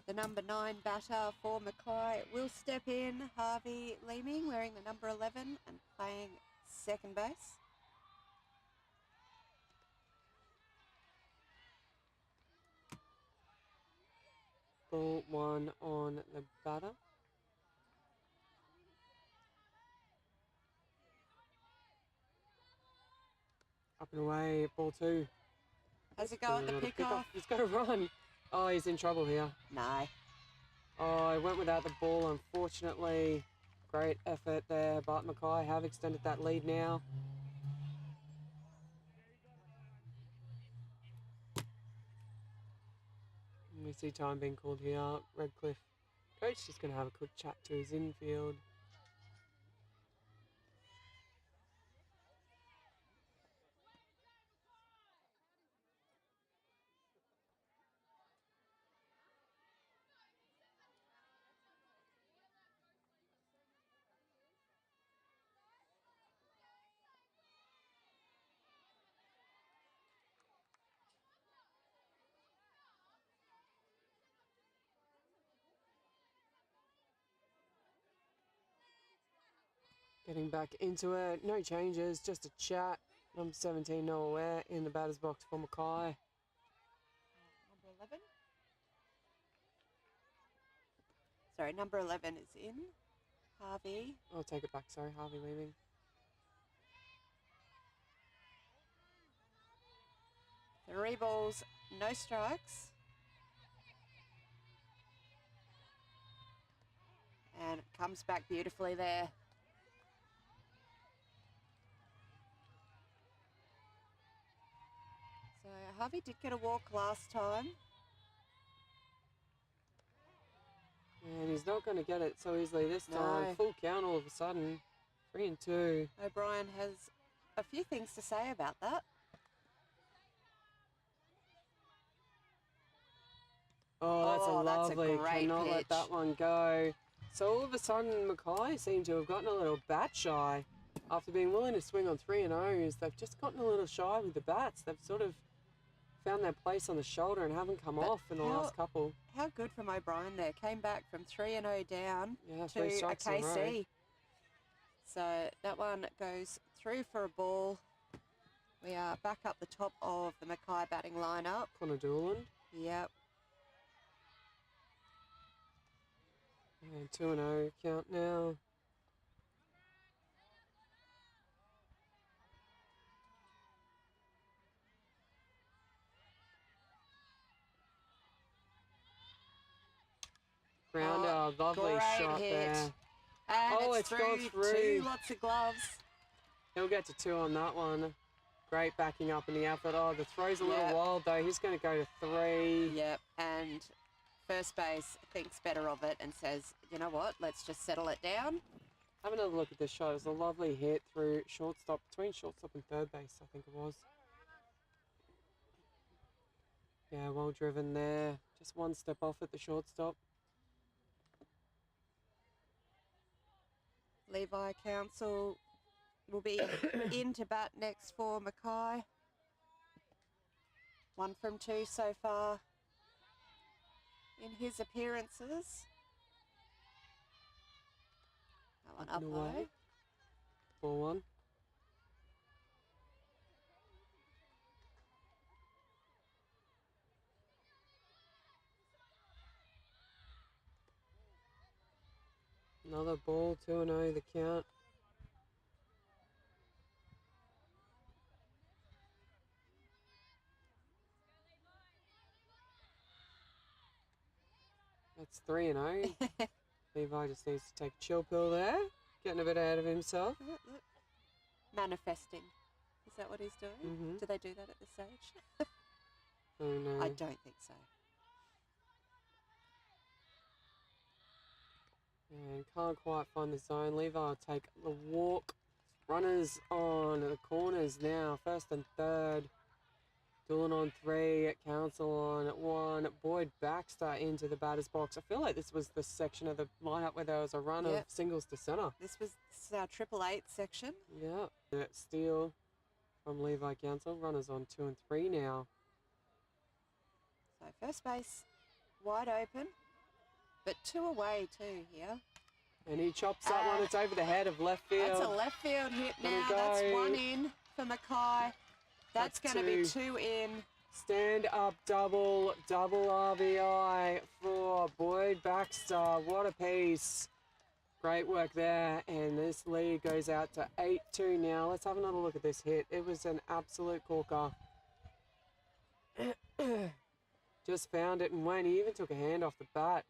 The number 9 batter for Mackay will step in. Harvey Leeming wearing the number 11 and playing second base. Ball 1 on the batter. Up and away, ball 2. How's it go at the pickoff? He's got to run. Oh, he's in trouble here. No. Oh, he went without the ball, unfortunately. Great effort there, but Mackay have extended that lead now. And we see time being called here. Redcliffe coach just going to have a quick chat to his infield. Getting back into it. No changes, just a chat. Number 17, no aware, in the batter's box for Mackay. Number 11. Sorry, number 11 is in. Harvey. I'll take it back, sorry, Harvey leaving. Three balls, no strikes. And it comes back beautifully there. So Harvey did get a walk last time. And he's not going to get it so easily this time. No. Full count all of a sudden. 3 and 2. O'Brien has a few things to say about that. Oh, that's Oh, a that's a lovely. great Cannot let pitch. that one go. So all of a sudden, Mackay seem to have gotten a little bat shy. After being willing to swing on 3 and O's, they've just gotten a little shy with the bats. They've sort of found their place on the shoulder and haven't come off in the last couple. How good from O'Brien there. Came back from 3 and 0 down Yeah, to 3 a strikes in a row. KC. So that one goes through for a ball. We are back up the top of the Mackay batting lineup. Connor Doolan. Yep. And 2 and 0 count now. Grounder, lovely great shot hit. there. And Oh, it's it's gone through. through. 2 lots of gloves. He'll get to 2 on that one. Great backing up in the effort. Oh, the throw's a little Yeah. wild though. He's going to go to 3. Yep. And first base thinks better of it and says, you know what, let's just settle it down. Have another look at this shot. It was a lovely hit through shortstop, between shortstop and third base, I think it was. Yeah, well driven there. Just one step off at the shortstop. Levi Council will be in to bat next for Mackay. 1 from 2 so far in his appearances. That one up and low. away. Ball 1. Another ball, 2 and 0 the count. That's 3 and 0. Levi just needs to take a chill pill there. Getting a bit ahead of himself. Look. Manifesting. Is that what he's doing? Mhm. Do they do that at this stage? Oh no. I don't think so. And can't quite find the zone. Levi will take the walk. Runners on the corners now. First and third. Doolan on 3. Council on 1. Boyd Baxter into the batter's box. I feel like this was the section of the lineup where there was a run of Yep. singles to centre. This is our 888 section. Yeah. Steal from Levi Council. Runners on 2 and 3 now. So first base wide open, but 2 away too here. And he chops that one. It's over the head of left field. That's a left field hit Let it now. That's go. 1 in for Mackay. That's That's going to be 2. 2 in. Stand up double RBI for Boyd Baxter. What a piece. Great work there. And this lead goes out to 8-2 now. Let's have another look at this hit. It was an absolute corker. Just found it and went. He even took a hand off the bat.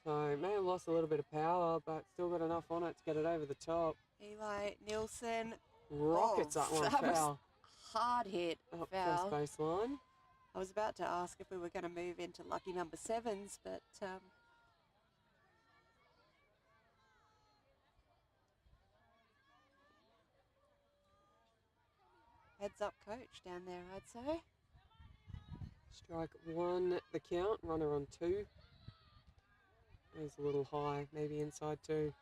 So may have lost a little bit of power, but still got enough on it to get it over the top. Eli Nielsen. Rockets that one that was foul. hard hit. Up Foul. first baseline. I was about to ask if we were going to move into lucky number 7s, but heads up coach down there, I'd say. Strike 1 the count. Runner on 2. There's a little high, maybe inside 2.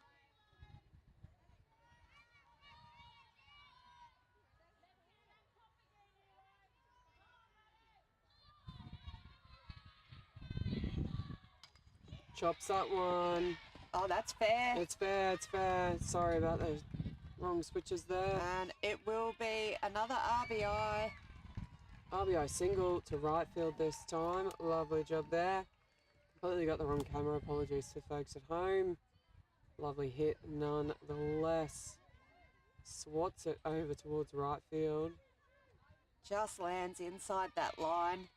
Chops that one. Oh, that's fair. It's fair, it's fair. Sorry about those Wrong switches there. And it will be another RBI. RBI single to right field this time. Lovely job there. Completely got the wrong camera. Apologies to folks at home. Lovely hit nonetheless. Swats it over towards right field. Just lands inside that line.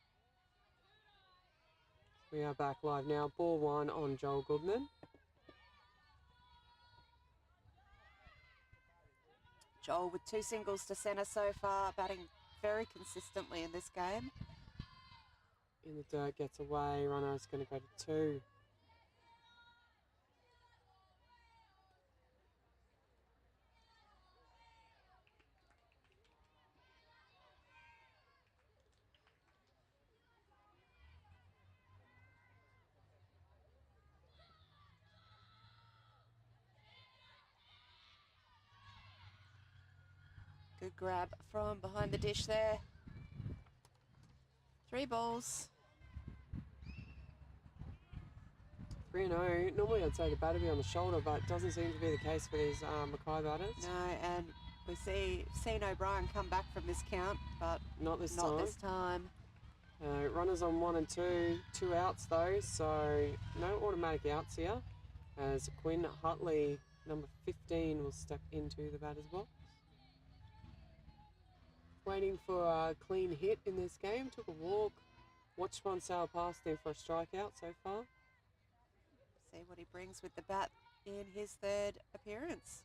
We are back live now. Ball one on Joel Goodman. Joel with 2 singles to centre so far, batting very consistently in this game. In the dirt, gets away. Runner is going to go to 2. Good grab from behind the dish there. 3 balls. 3-0. Normally I'd say the batter be on the shoulder, but doesn't seem to be the case for these Mackay batters. No, and we see O'Brien come back from this count, but Not this not time. this time. Runners on 1 and 2. 2 outs though, so no automatic outs here. As Quinn Hutley, number 15, will step into the batter's box. Waiting for a clean hit in this game. Took a walk. Watched one sail past him for a strikeout so far. See what he brings with the bat in his 3rd appearance.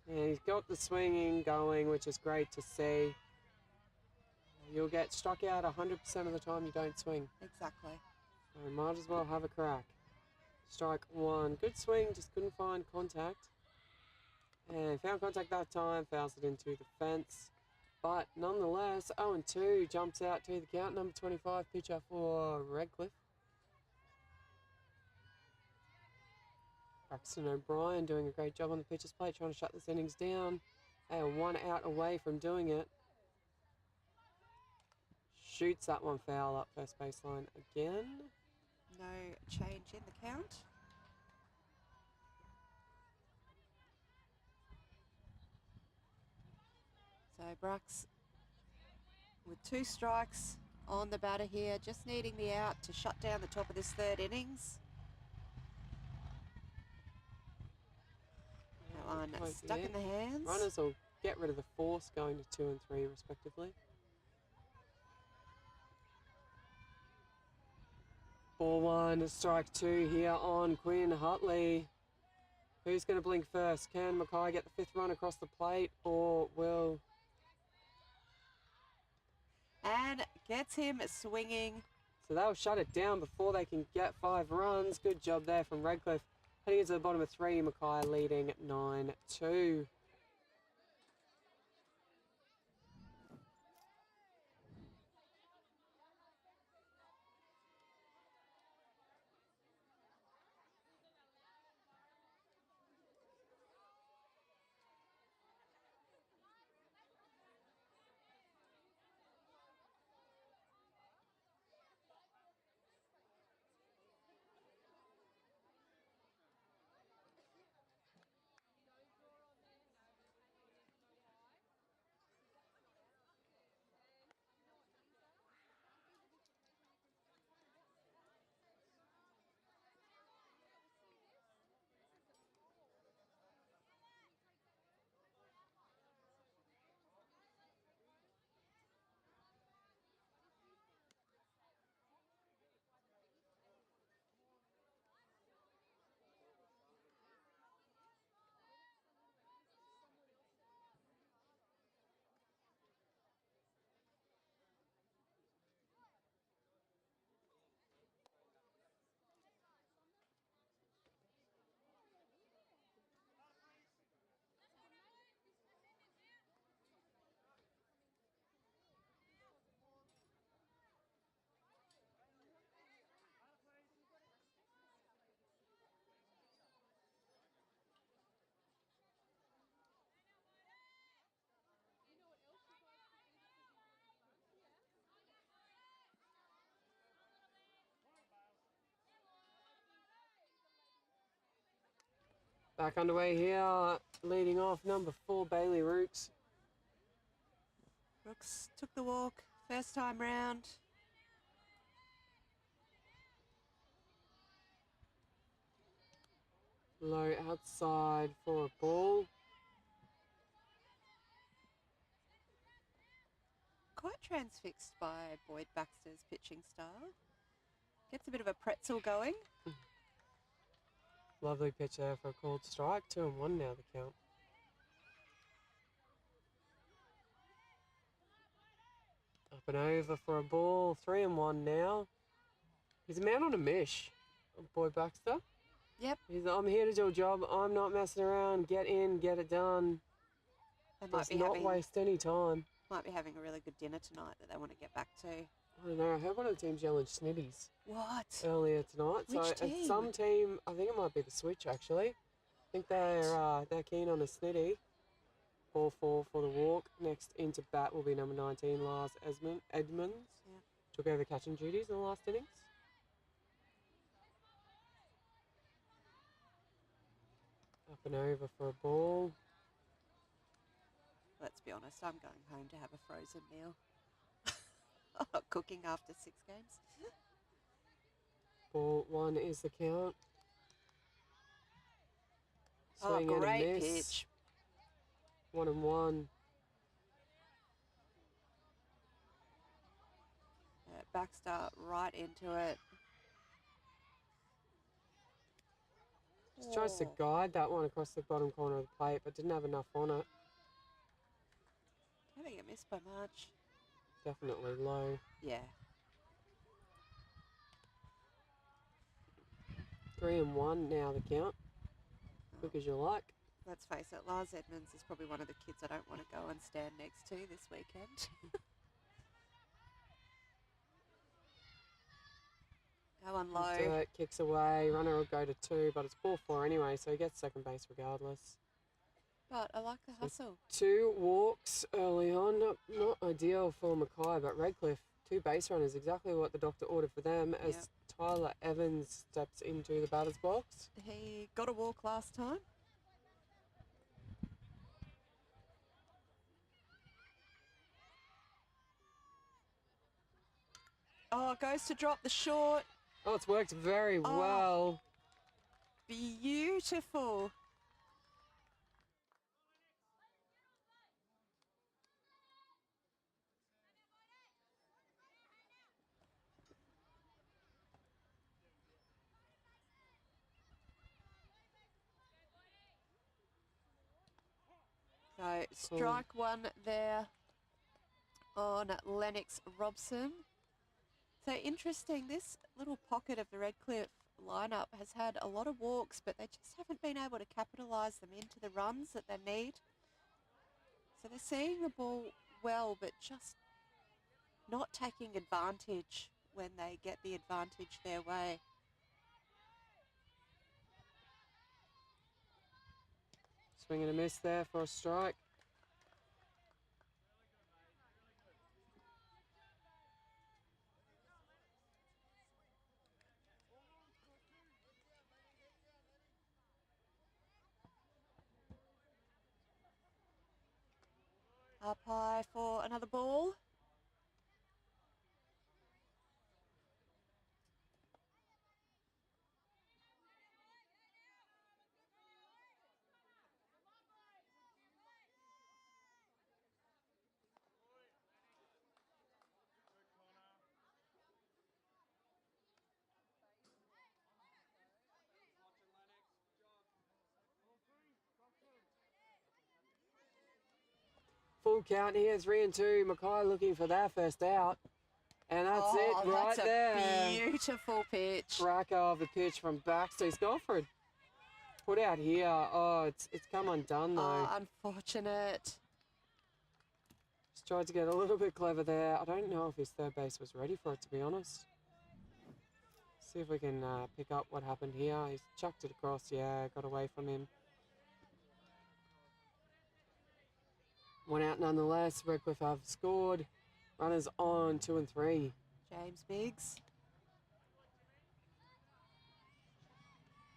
And he's got the swinging going, which is great to see. You'll get struck out 100% of the time you don't swing. Exactly. So might as well have a crack. Strike 1. Good swing, just couldn't find contact. And found contact that time, fouls it into the fence. But nonetheless, 0-2 jumps out to the count. Number 25 pitcher for Redcliffe. Braxton O'Brien doing a great job on the pitcher's plate, trying to shut this innings down. They are 1 out away from doing it. Shoots that one foul up first baseline again. No change in the count. So Brax with 2 strikes on the batter here, just needing the out to shut down the top of this 3rd innings. That one Right stuck there. in the hands. Runners will get rid of the force, going to 2 and 3 respectively. Ball 1, strike 2 here on Quinn Hutley. Who's going to blink first? Can Mackay get the 5th run across the plate, or will... And gets him swinging. So they'll shut it down before they can get 5 runs. Good job there from Redcliffe. Heading into the bottom of 3, Mackay leading 9-2. Back underway here, leading off number 4, Bailey Rooks. Brooks took the walk first time round. Low outside for a ball. Quite transfixed by Boyd Baxter's pitching style. Gets a bit of a pretzel going. Lovely pitch there for a called strike. 2-1 now the count. Up and over for a ball. 3-1 now. He's a man on a mish, Boyd Baxter. Yep. I'm here to do a job. I'm not messing around. Get in, get it done. They might Let's be not waste any time. Might be having a really good dinner tonight that they want to get back to. I don't know. I heard one of the teams yelling snitties What? earlier tonight. Which so team? It's some team, I think it might be the Switch actually. I think they're keen on a snitty. Ball 4 for the walk. Next into bat will be number 19, Lars Edmonds. Yeah. Took over catching duties in the last innings. Up and over for a ball. Let's be honest, I'm going home to have a frozen meal. I'm not cooking after 6 games. Ball 1 is the count. Swing and a great miss. pitch. 1-1. Baxter right into it. Just tries to guide that one across the bottom corner of the plate, but didn't have enough on it. I don't think it missed by much. Definitely low. Yeah. 3-1 now the count. Quick as you like. Let's face it, Lars Edmonds is probably one of the kids I don't want to go and stand next to this weekend. Going low. Dirt kicks away. Runner will go to 2, but it's ball 4 anyway, so he gets second base regardless. But I like the hustle. 2 walks early on. Not ideal for Mackay, but Redcliffe, 2 base runners, exactly what the doctor ordered for them as Yep. Tyler Evans steps into the batter's box. He got a walk last time. Oh, goes to drop the short. Oh, it's worked very well. Beautiful. So strike 1 there on Lennox Robson. So interesting, this little pocket of the Redcliffe lineup has had a lot of walks, but they just haven't been able to capitalise them into the runs that they need. So they're seeing the ball well, but just not taking advantage when they get the advantage their way. Swing and a miss there for a strike. Up high for another ball. Full count here, 3-2. Mackay looking for their first out. And that's it right that's there. a beautiful pitch. Cracker of the pitch from Baxter. He's gone for a put out here. Oh, it's come undone though. Oh, unfortunate. Just tried to get a little bit clever there. I don't know if his third base was ready for it, to be honest. See if we can pick up what happened here. He's chucked it across. Yeah, got away from him. One out nonetheless. Redcliffe have scored. Runners on 2 and 3. James Biggs.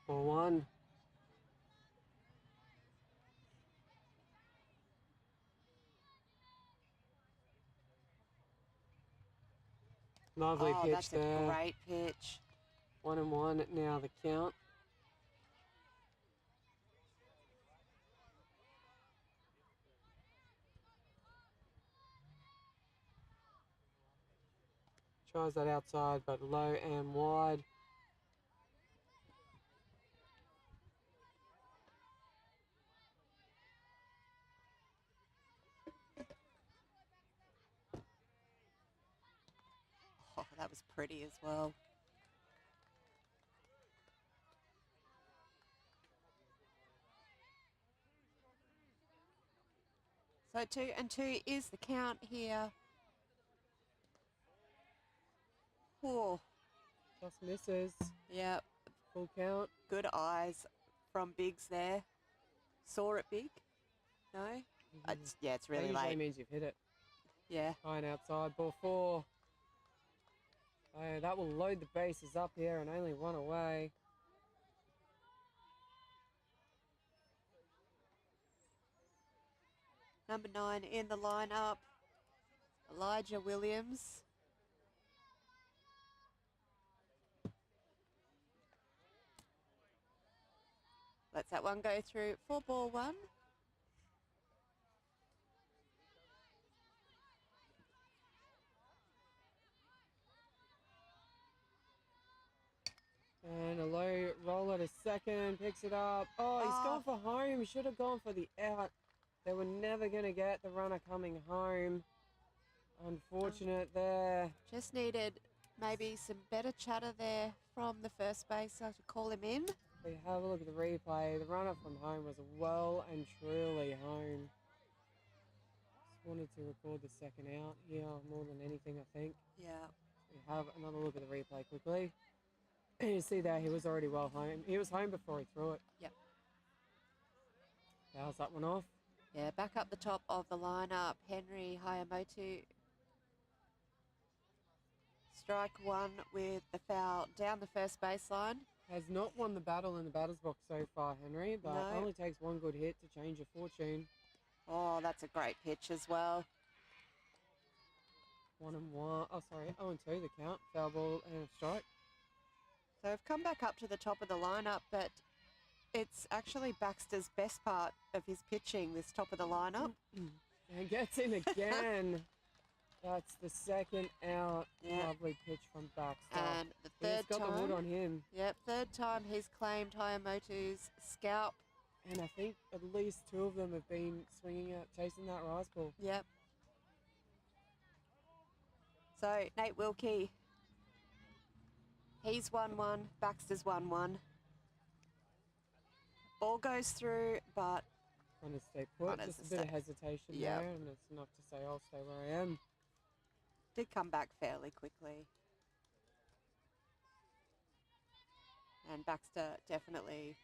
Ball 1. Lovely Oh, pitch that's there. a great pitch. 1-1 now the count. Tries that outside, but low and wide. Oh, that was pretty as well. So 2-2 is the count here. Oh, Just misses. yeah, Full count. good eyes from Biggs there. Saw it big? No? Yeah, it's That really usually late. means you've hit it. Yeah. High and outside, ball 4. Oh, that will load the bases up here and only 1 away. Number 9 in the lineup, Elijah Williams. Lets that one go through for ball 1. And a low roller to second, picks it up. Oh, he's gone for home. He should have gone for the out. They were never going to get the runner coming home. Unfortunate there. Just needed maybe some better chatter there from the first baser to call him in. We have a look at the replay. The runner from home was well and truly home. Just wanted to record the second out here more than anything, I think. Yeah. We have another look at the replay quickly. You see there, he was already well home. He was home before he threw it. Yep. Fouls that one off. Yeah, back up the top of the lineup, Henry Hayamoto. Strike 1 with the foul down the first baseline. Has not won the battle in the batter's box so far, Henry, but No. only takes one good hit to change your fortune. Oh, that's a great pitch as well. 1-1. Oh, sorry. 0-2 the count. Foul ball and a strike. So we've come back up to the top of the lineup, but it's actually Baxter's best part of his pitching, this top of the lineup. And gets in again. That's the second out. Yeah. Lovely pitch from Baxter. And the third He's got time, the wood on him. Yep, third time he's claimed Hayamoto's scalp. And I think at least 2 of them have been swinging out, chasing that rise ball. Yep. So Nate Wilkie, he's 1-1, Baxter's 1-1. Ball goes through, but Trying to stay put. Runners Just a to bit of stay. hesitation Yep. there, and it's enough to say I'll stay where I am. did come back fairly quickly. And Baxter definitely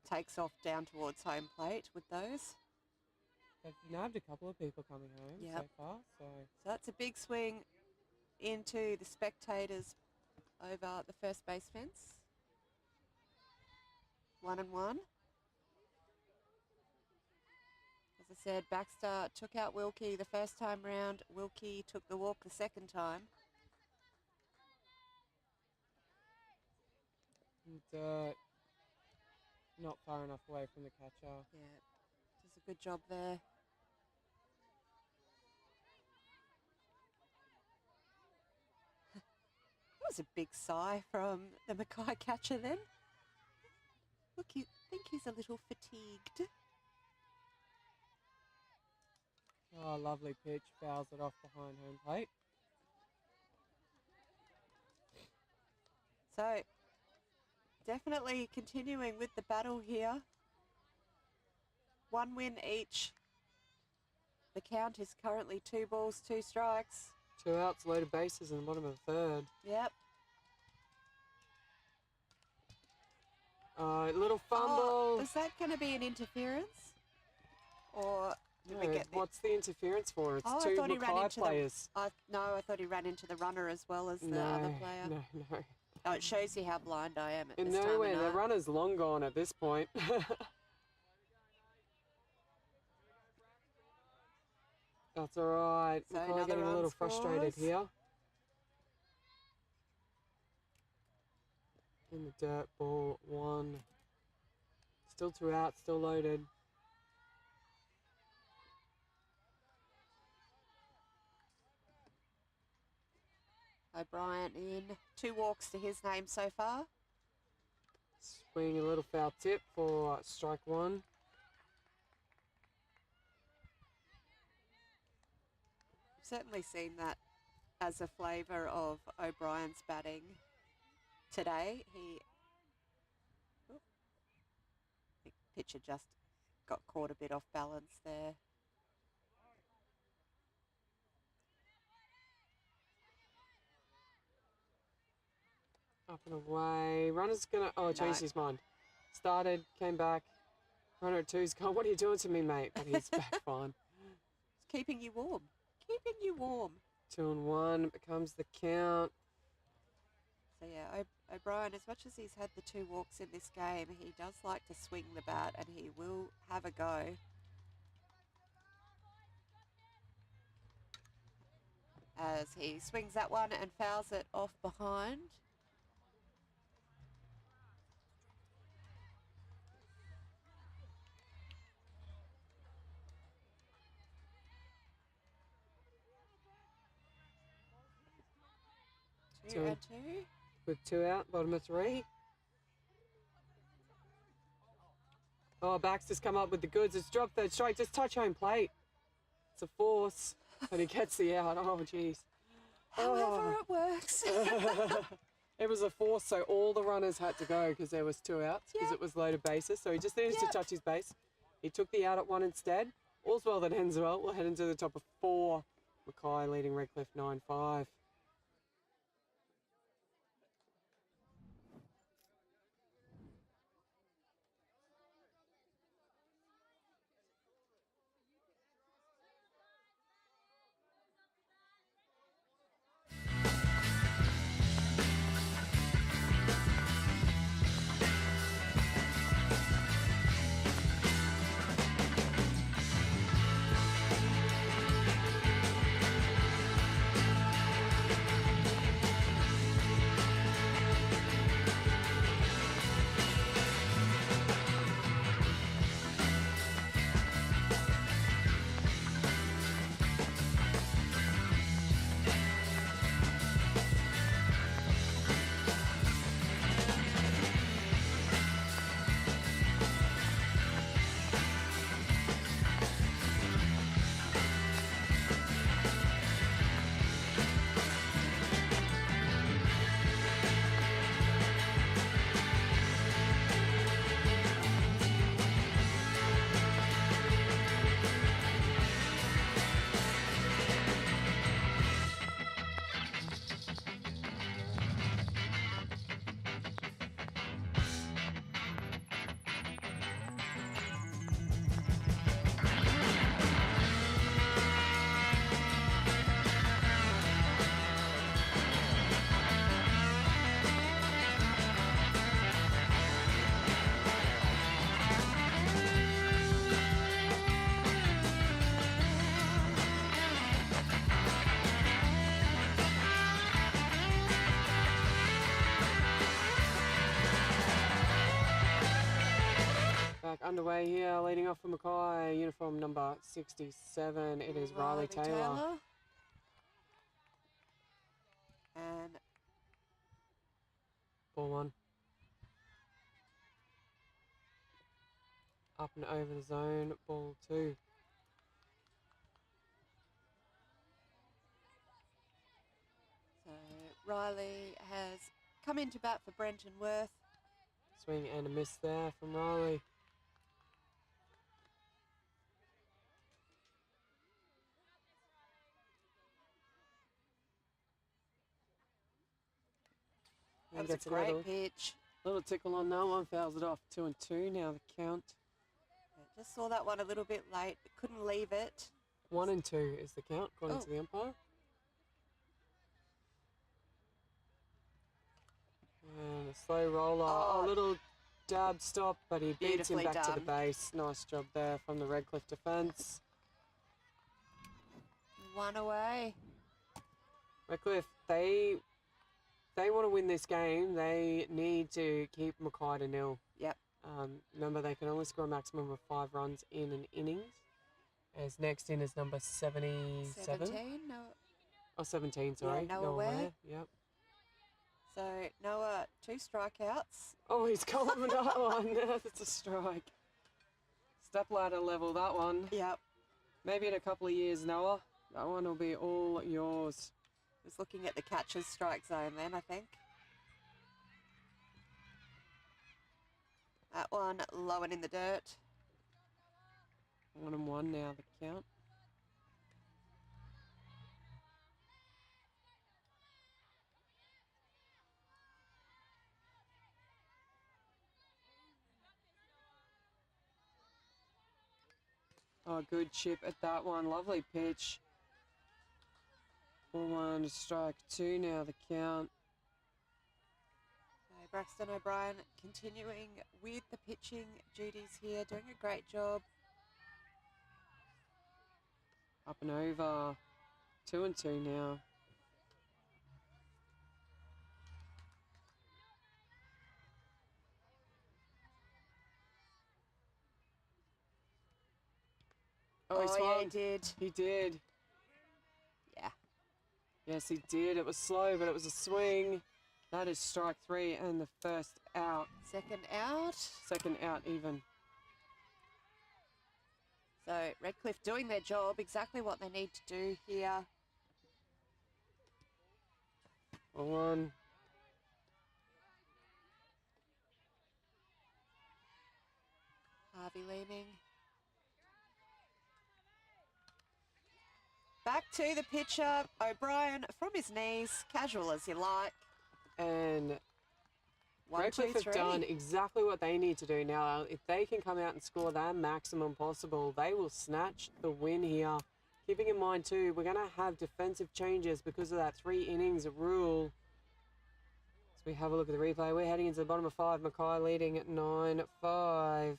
takes off down towards home plate with those. They've nabbed a couple of people coming home so Yep. far, so So that's a big swing into the spectators over the first base fence. 1-1. As I said, Baxter took out Wilkie the first time round. Wilkie took the walk the second time. dirt. Not far enough away from the catcher. Yeah, does a good job there. That was a big sigh from the Mackay catcher then. Look, I think he's a little fatigued. Oh, lovely pitch. Fouls it off behind home plate. So, definitely continuing with the battle here. 1 win each. The count is currently 2 balls, 2 strikes. 2 outs, loaded bases in the bottom of the third. Yep. Little fumble. Oh, is that going to be an interference? Or did we No, get the... what's the interference for? It's Oh, I 2 thought he ran Mackay into players. No, I thought he ran into the runner as well as the No, other player. no. Oh, it shows you how blind I am at In this time no of way, the night. runner's long gone at this point. That's all right. So Mackay another getting a run little frustrated scores. here. In the dirt, ball 1. Still 2 out, still loaded. O'Brien in. 2 walks to his name so far. Swing a little foul tip for strike 1. I've certainly seen that as a flavour of O'Brien's batting today. The pitcher just got caught a bit off balance there. Up and away. Runner's gonna... Oh, changed his mind. Started, came back. Runner at 2's gone, what are you doing to me, mate? But he's back fine. It's keeping you warm. Keeping you warm. 2 and 1 becomes the count. So yeah, O'Brien, as much as he's had the 2 walks in this game, he does like to swing the bat and he will have a go. As he swings that one and fouls it off behind. Two and 2. With 2 out, bottom of 3. Oh, Baxter's come up with the goods. It's dropped third strike. Just touch home plate. It's a force. And he gets the out. Oh, jeez. However it works. It was a force, so all the runners had to go because there was 2 outs because it was loaded bases. So he just needed to touch his base. He took the out at 1 instead. All's well that ends well. We'll head into the top of 4. Mackay leading Redcliffe 9-5. Underway here, leading off for Mackay, uniform number 67. It is Riley Taylor. And ball 1. Up and over the zone, ball 2. so Riley has come into bat for Brenton Worth. Swing and a miss there from Riley. That was a great pitch. Little tickle on that one, fouls it off. 2 and 2 now the count. Yeah, just saw that one a little bit late, but couldn't leave it. 1 and 2 is the count, according to the umpire. And a slow roller. A little dab stop, but he beats him back to the base. Nice job there from the Redcliffe defence. 1 away. Redcliffe, they they want to win this game, they need to keep Mackay to nil. Yep. Remember, they can only score a maximum of 5 runs in an innings. As next in is number 77. 17. No. Oh, 17, sorry. Yeah, Noah Ware. Yep. So Noah, 2 strikeouts. Oh, he's gone for that one. That's a strike. Step ladder level, that one. Yep. Maybe in a couple of years, Noah. That one will be all yours. Was looking at the catcher's strike zone then, I think. That one low and in the dirt. 1-1 now, the count. Oh, good chip at that one. Lovely pitch. 4-1 to strike 2 now, the count. So Braxton O'Brien continuing with the pitching duties here, doing a great job. Up and over. 2-2 now. Oh, he yeah, swung. he did. He did. Yeah. Yes, he did. It was slow, but it was a swing. That is strike 3 and the first out. Second out. Second out even. So Redcliffe doing their job, exactly what they need to do here. 1. Harvey Leeming. Back to the pitcher, O'Brien from his knees, casual as you like. And 1, 2, Redcliffe 3. have done exactly what they need to do now. If they can come out and score their maximum possible, they will snatch the win here. Keeping in mind too, we're going to have defensive changes because of that 3 innings rule. As we have a look at the replay, we're heading into the bottom of 5. Mackay leading at 9-5.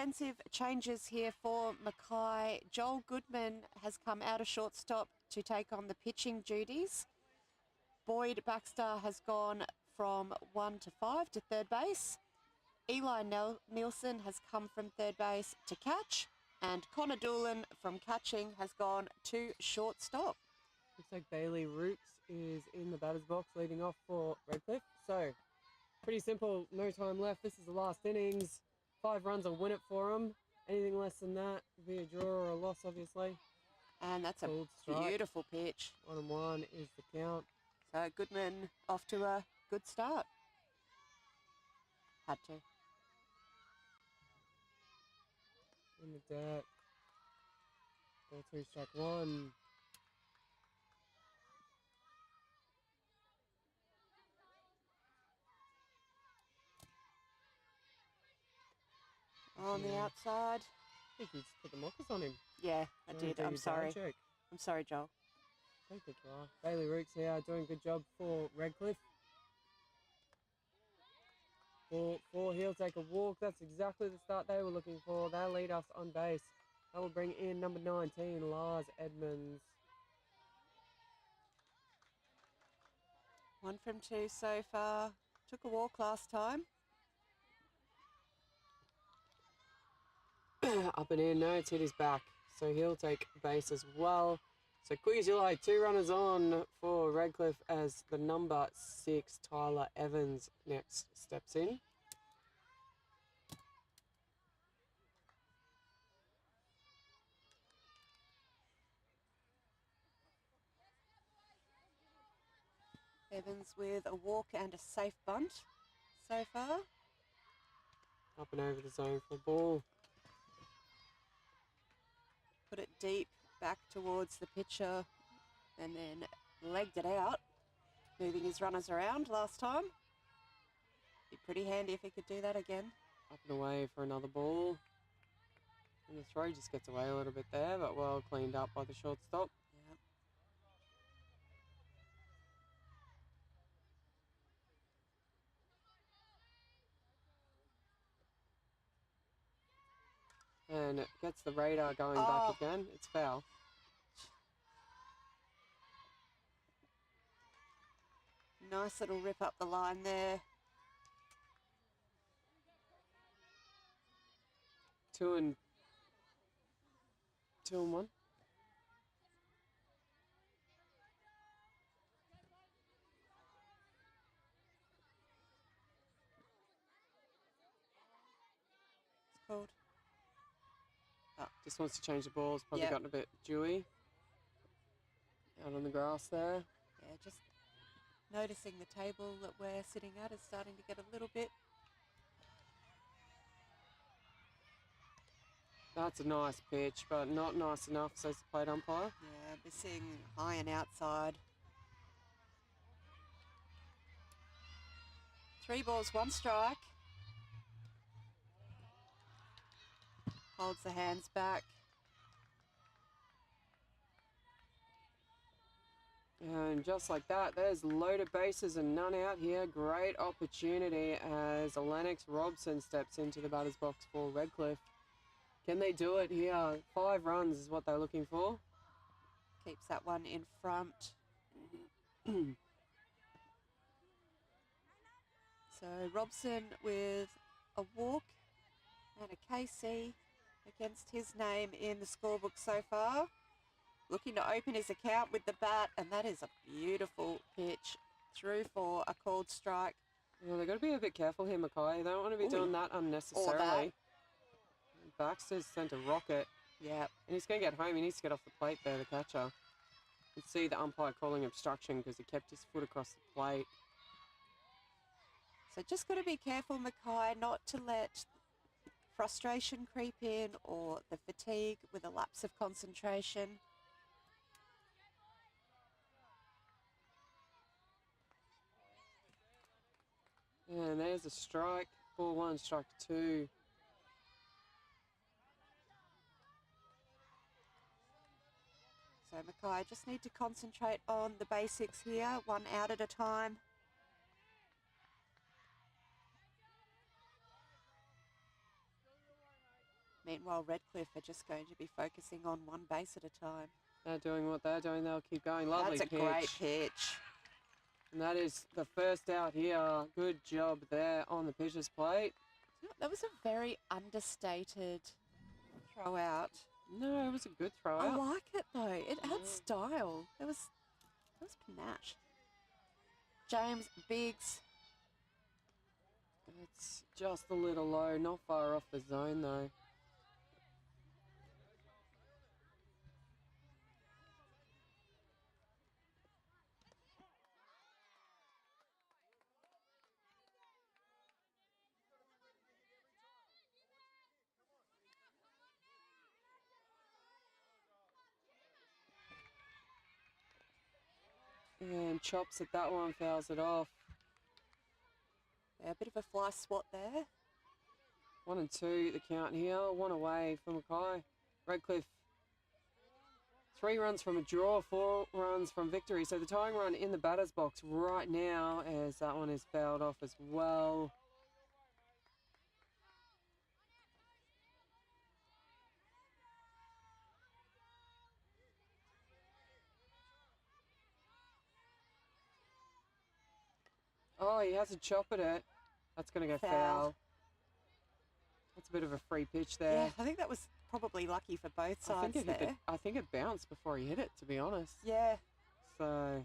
offensive changes here for Mackay. Joel Goodman has come out of shortstop to take on the pitching duties. Boyd Baxter has gone from 1 to 5 to third base. Eli Nielsen has come from third base to catch. And Connor Doolan from catching has gone to shortstop. Looks like Bailey Rooks is in the batter's box leading off for Redcliffe. So, pretty simple, no time left. This is the last innings. 5 runs will win it for them. Anything less than that will be a draw or a loss, obviously. And that's a Called strike. beautiful pitch. 1-1 is the count. So Goodman off to a good start. Had to. In the dirt. Ball 2, strike 1. On the Yeah. outside. I think you just put the mockers on him. Yeah, I Trying to did. do I'm your sorry. dad joke. I'm sorry, Joel. Take the try. Bailey Rooks here doing a good job for Redcliffe. Four, he'll take a walk. That's exactly the start they were looking for. They'll lead us on base. That will bring in number 19, Lars Edmonds. 1 from 2 so far. Took a walk last time. Up and in, no, it's hit his back. So he'll take base as well. So quick as you like, 2 runners on for Redcliffe as the number 6, Tyler Evans, next steps in. Evans with a walk and a safe bunt so far. Up and over the zone for the ball. Put it deep back towards the pitcher and then legged it out, moving his runners around last time. Be pretty handy if he could do that again. Up and away for another ball. And the throw just gets away a little bit there, but well cleaned up by the shortstop. And it gets the radar going back again. It's foul. Nice little rip up the line there. 2 and 1. It's called. Just wants to change the ball. It's probably Yep. gotten a bit dewy. Out on the grass there. Yeah, just noticing the table that we're sitting at is starting to get a little bit. That's a nice pitch, but not nice enough, says the plate umpire. Yeah, missing high and outside. 3 balls, 1 strike. Holds the hands back. And just like that, there's loaded bases and none out here. Great opportunity as Lennox Robson steps into the batter's box for Redcliffe. Can they do it here? 5 runs is what they're looking for. Keeps that one in front. So Robson with a walk and a KC against his name in the scorebook so far. Looking to open his account with the bat, and that is a beautiful pitch through for a called strike. Yeah, they've got to be a bit careful here, Mackay. They don't want to be doing that unnecessarily. Baxter's sent a rocket. Yeah. And he's going to get home. He needs to get off the plate there, the catcher. You can see the umpire calling obstruction because he kept his foot across the plate. So just got to be careful, Mackay, not to let frustration creep in or the fatigue with a lapse of concentration. And there's a strike. Ball 1, strike 2. So Mackay just need to concentrate on the basics here, 1 out at a time. Meanwhile, Redcliffe are just going to be focusing on one base at a time. They're doing what they're doing. They'll keep going. Lovely That's a pitch. great pitch. And that is the first out here. Good job there on the pitcher's plate. That was a very understated throw out. No, it was a good throw I out. like it though. It had style. It was panache. James Biggs. It's just a little low, not far off the zone though. And chops at that one, fouls it off. Yeah, a bit of a fly swat there. 1 and 2, the count here. 1 away for Mackay. Redcliffe, 3 runs from a draw, 4 runs from victory. So the tying run in the batter's box right now, as that one is fouled off as well. Oh, he has a chop at it. That's going to go foul. That's a bit of a free pitch there. Yeah, I think that was probably lucky for both sides there. I think it bounced before he hit it, to be honest. Yeah. So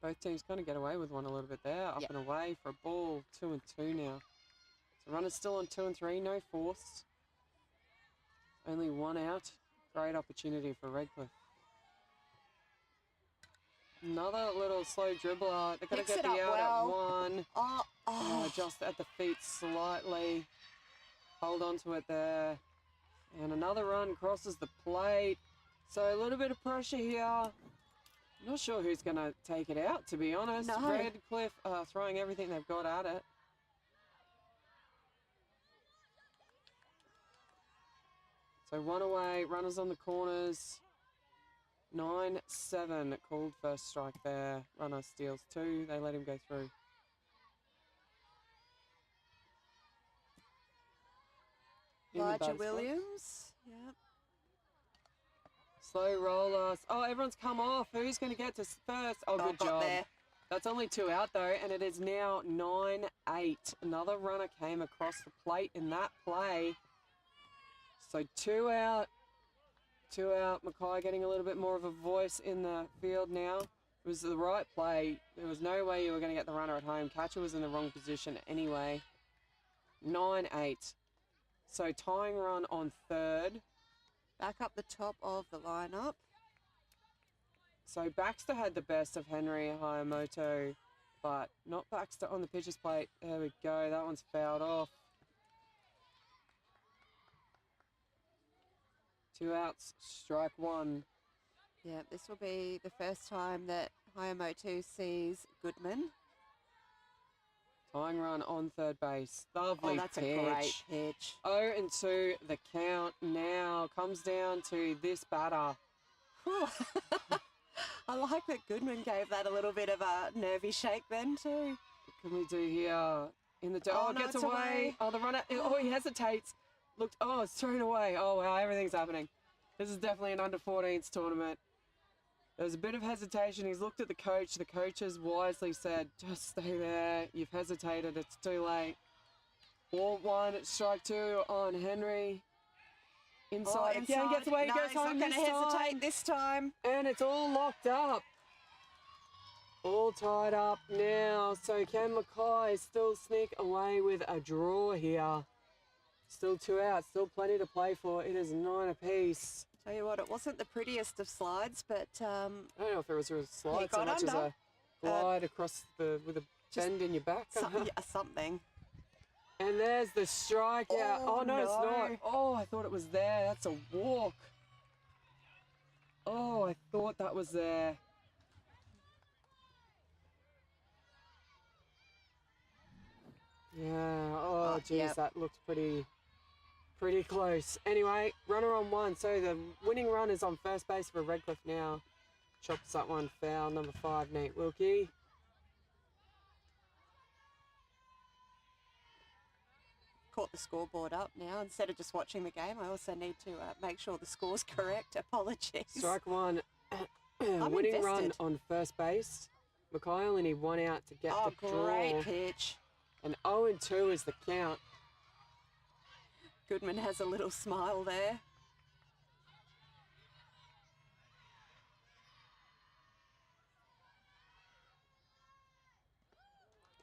both teams kind of get away with one a little bit there. Up and away for a ball. 2 and 2 now. So runner's still on 2 and 3. No force. Only 1 out. Great opportunity for Redcliffe. Another little slow dribbler. They're going to get the out at 1. Just at the feet slightly. Hold on to it there. And another run crosses the plate. So a little bit of pressure here. Not sure who's going to take it out, to be honest. No. Redcliffe throwing everything they've got at it. So 1 away, runners on the corners. 9-7 called first strike there. Runner steals 2. They let him go through. Elijah Williams. Yep. Slow roller. Oh, everyone's come off. Who's going to get to first? Oh, good job. There. That's only 2 out though, and it is now 9-8. Another runner came across the plate in that play. So 2 out. 2 out. Mackay getting a little bit more of a voice in the field now. It was the right play. There was no way you were going to get the runner at home. Catcher was in the wrong position anyway. 9-8. So tying run on third. Back up the top of the lineup. So Baxter had the best of Henry Hayamoto, but not Baxter on the pitcher's plate. There we go. That one's fouled off. 2 outs, strike 1. Yeah, this will be the first time that Hayamoto sees Goodman. Tying run on third base. Lovely pitch. That's a great pitch. 0 and 2, the count now comes down to this batter. I like that Goodman gave that a little bit of a nervy shake then too. What can we do here? In the no, gets it's away. Oh, the runner. Oh, he hesitates. Looked. Oh, it's thrown away. Oh, wow, everything's happening. This is definitely an under-14s tournament. There was a bit of hesitation. He's looked at the coach. The coach has wisely said, just stay there. You've hesitated. It's too late. Ball 1, strike 2 on Henry. Inside again, gets away. No, He goes he's not home going to hesitate this time. And it's all locked up. All tied up now. So can Mackay still sneak away with a draw here? Still 2 out. Still plenty to play for. It is 9 apiece. Tell you what, it wasn't the prettiest of slides, but I don't know if it was a slide so got much as under. a glide across with a bend in your back. something. And there's the strikeout. Oh, no, it's not. Oh, I thought it was there. That's a walk. Oh, I thought that was there. Yeah. Oh, geez, that looked pretty close. Anyway, runner on 1. So the winning run is on first base for Redcliffe now. Chops that one foul. Number 5, Nate Wilkie. caught the scoreboard up now. Instead of just watching the game, I also need to make sure the score's correct. Apologies. Strike one. Winning run on first base. Mackay only need one out to get the draw. Great pitch. And 0-2 is the count. Goodman has a little smile there.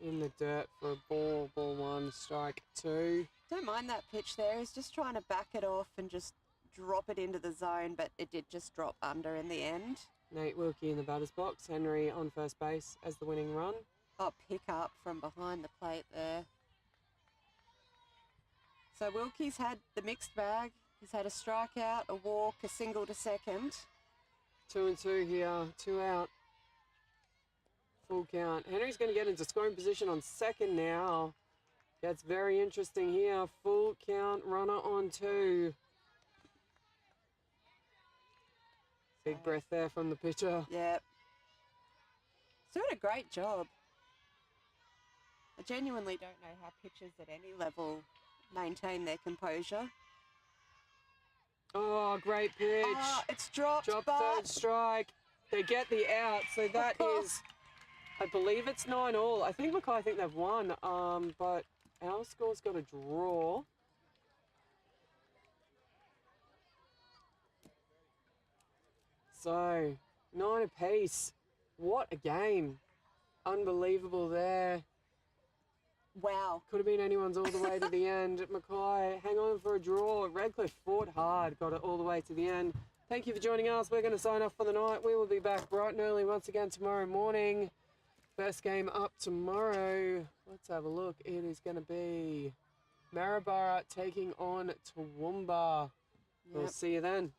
In the dirt for a ball. Ball one, strike two. Don't mind that pitch there. He's just trying to back it off and just drop it into the zone, but it did just drop under in the end. Nate Wilkie in the batter's box. Henry on first base as the winning run. Oh, pick up from behind the plate there. So Wilkie's had the mixed bag. He's had a strikeout, a walk, a single to second. 2-2 here, 2 out. Full count. Henry's going to get into scoring position on second now. Gets very interesting here. Full count, runner on 2. Big breath there from the pitcher. Yep. He's doing a great job. I genuinely don't know how pitchers at any level maintain their composure. Oh, great pitch. Oh, it's dropped, Drop but... third strike. They get the out, so that is, I believe it's 9-all. I think Mackay think they've won, but our score's got a draw. So, 9 apiece. What a game. Unbelievable there. Wow. Could have been anyone's all the way to the end. Mackay, hang on for a draw. Redcliffe fought hard, got it all the way to the end. Thank you for joining us. We're going to sign off for the night. We will be back bright and early once again tomorrow morning. First game up tomorrow. Let's have a look. It is going to be Maryborough taking on Toowoomba. We'll see you then.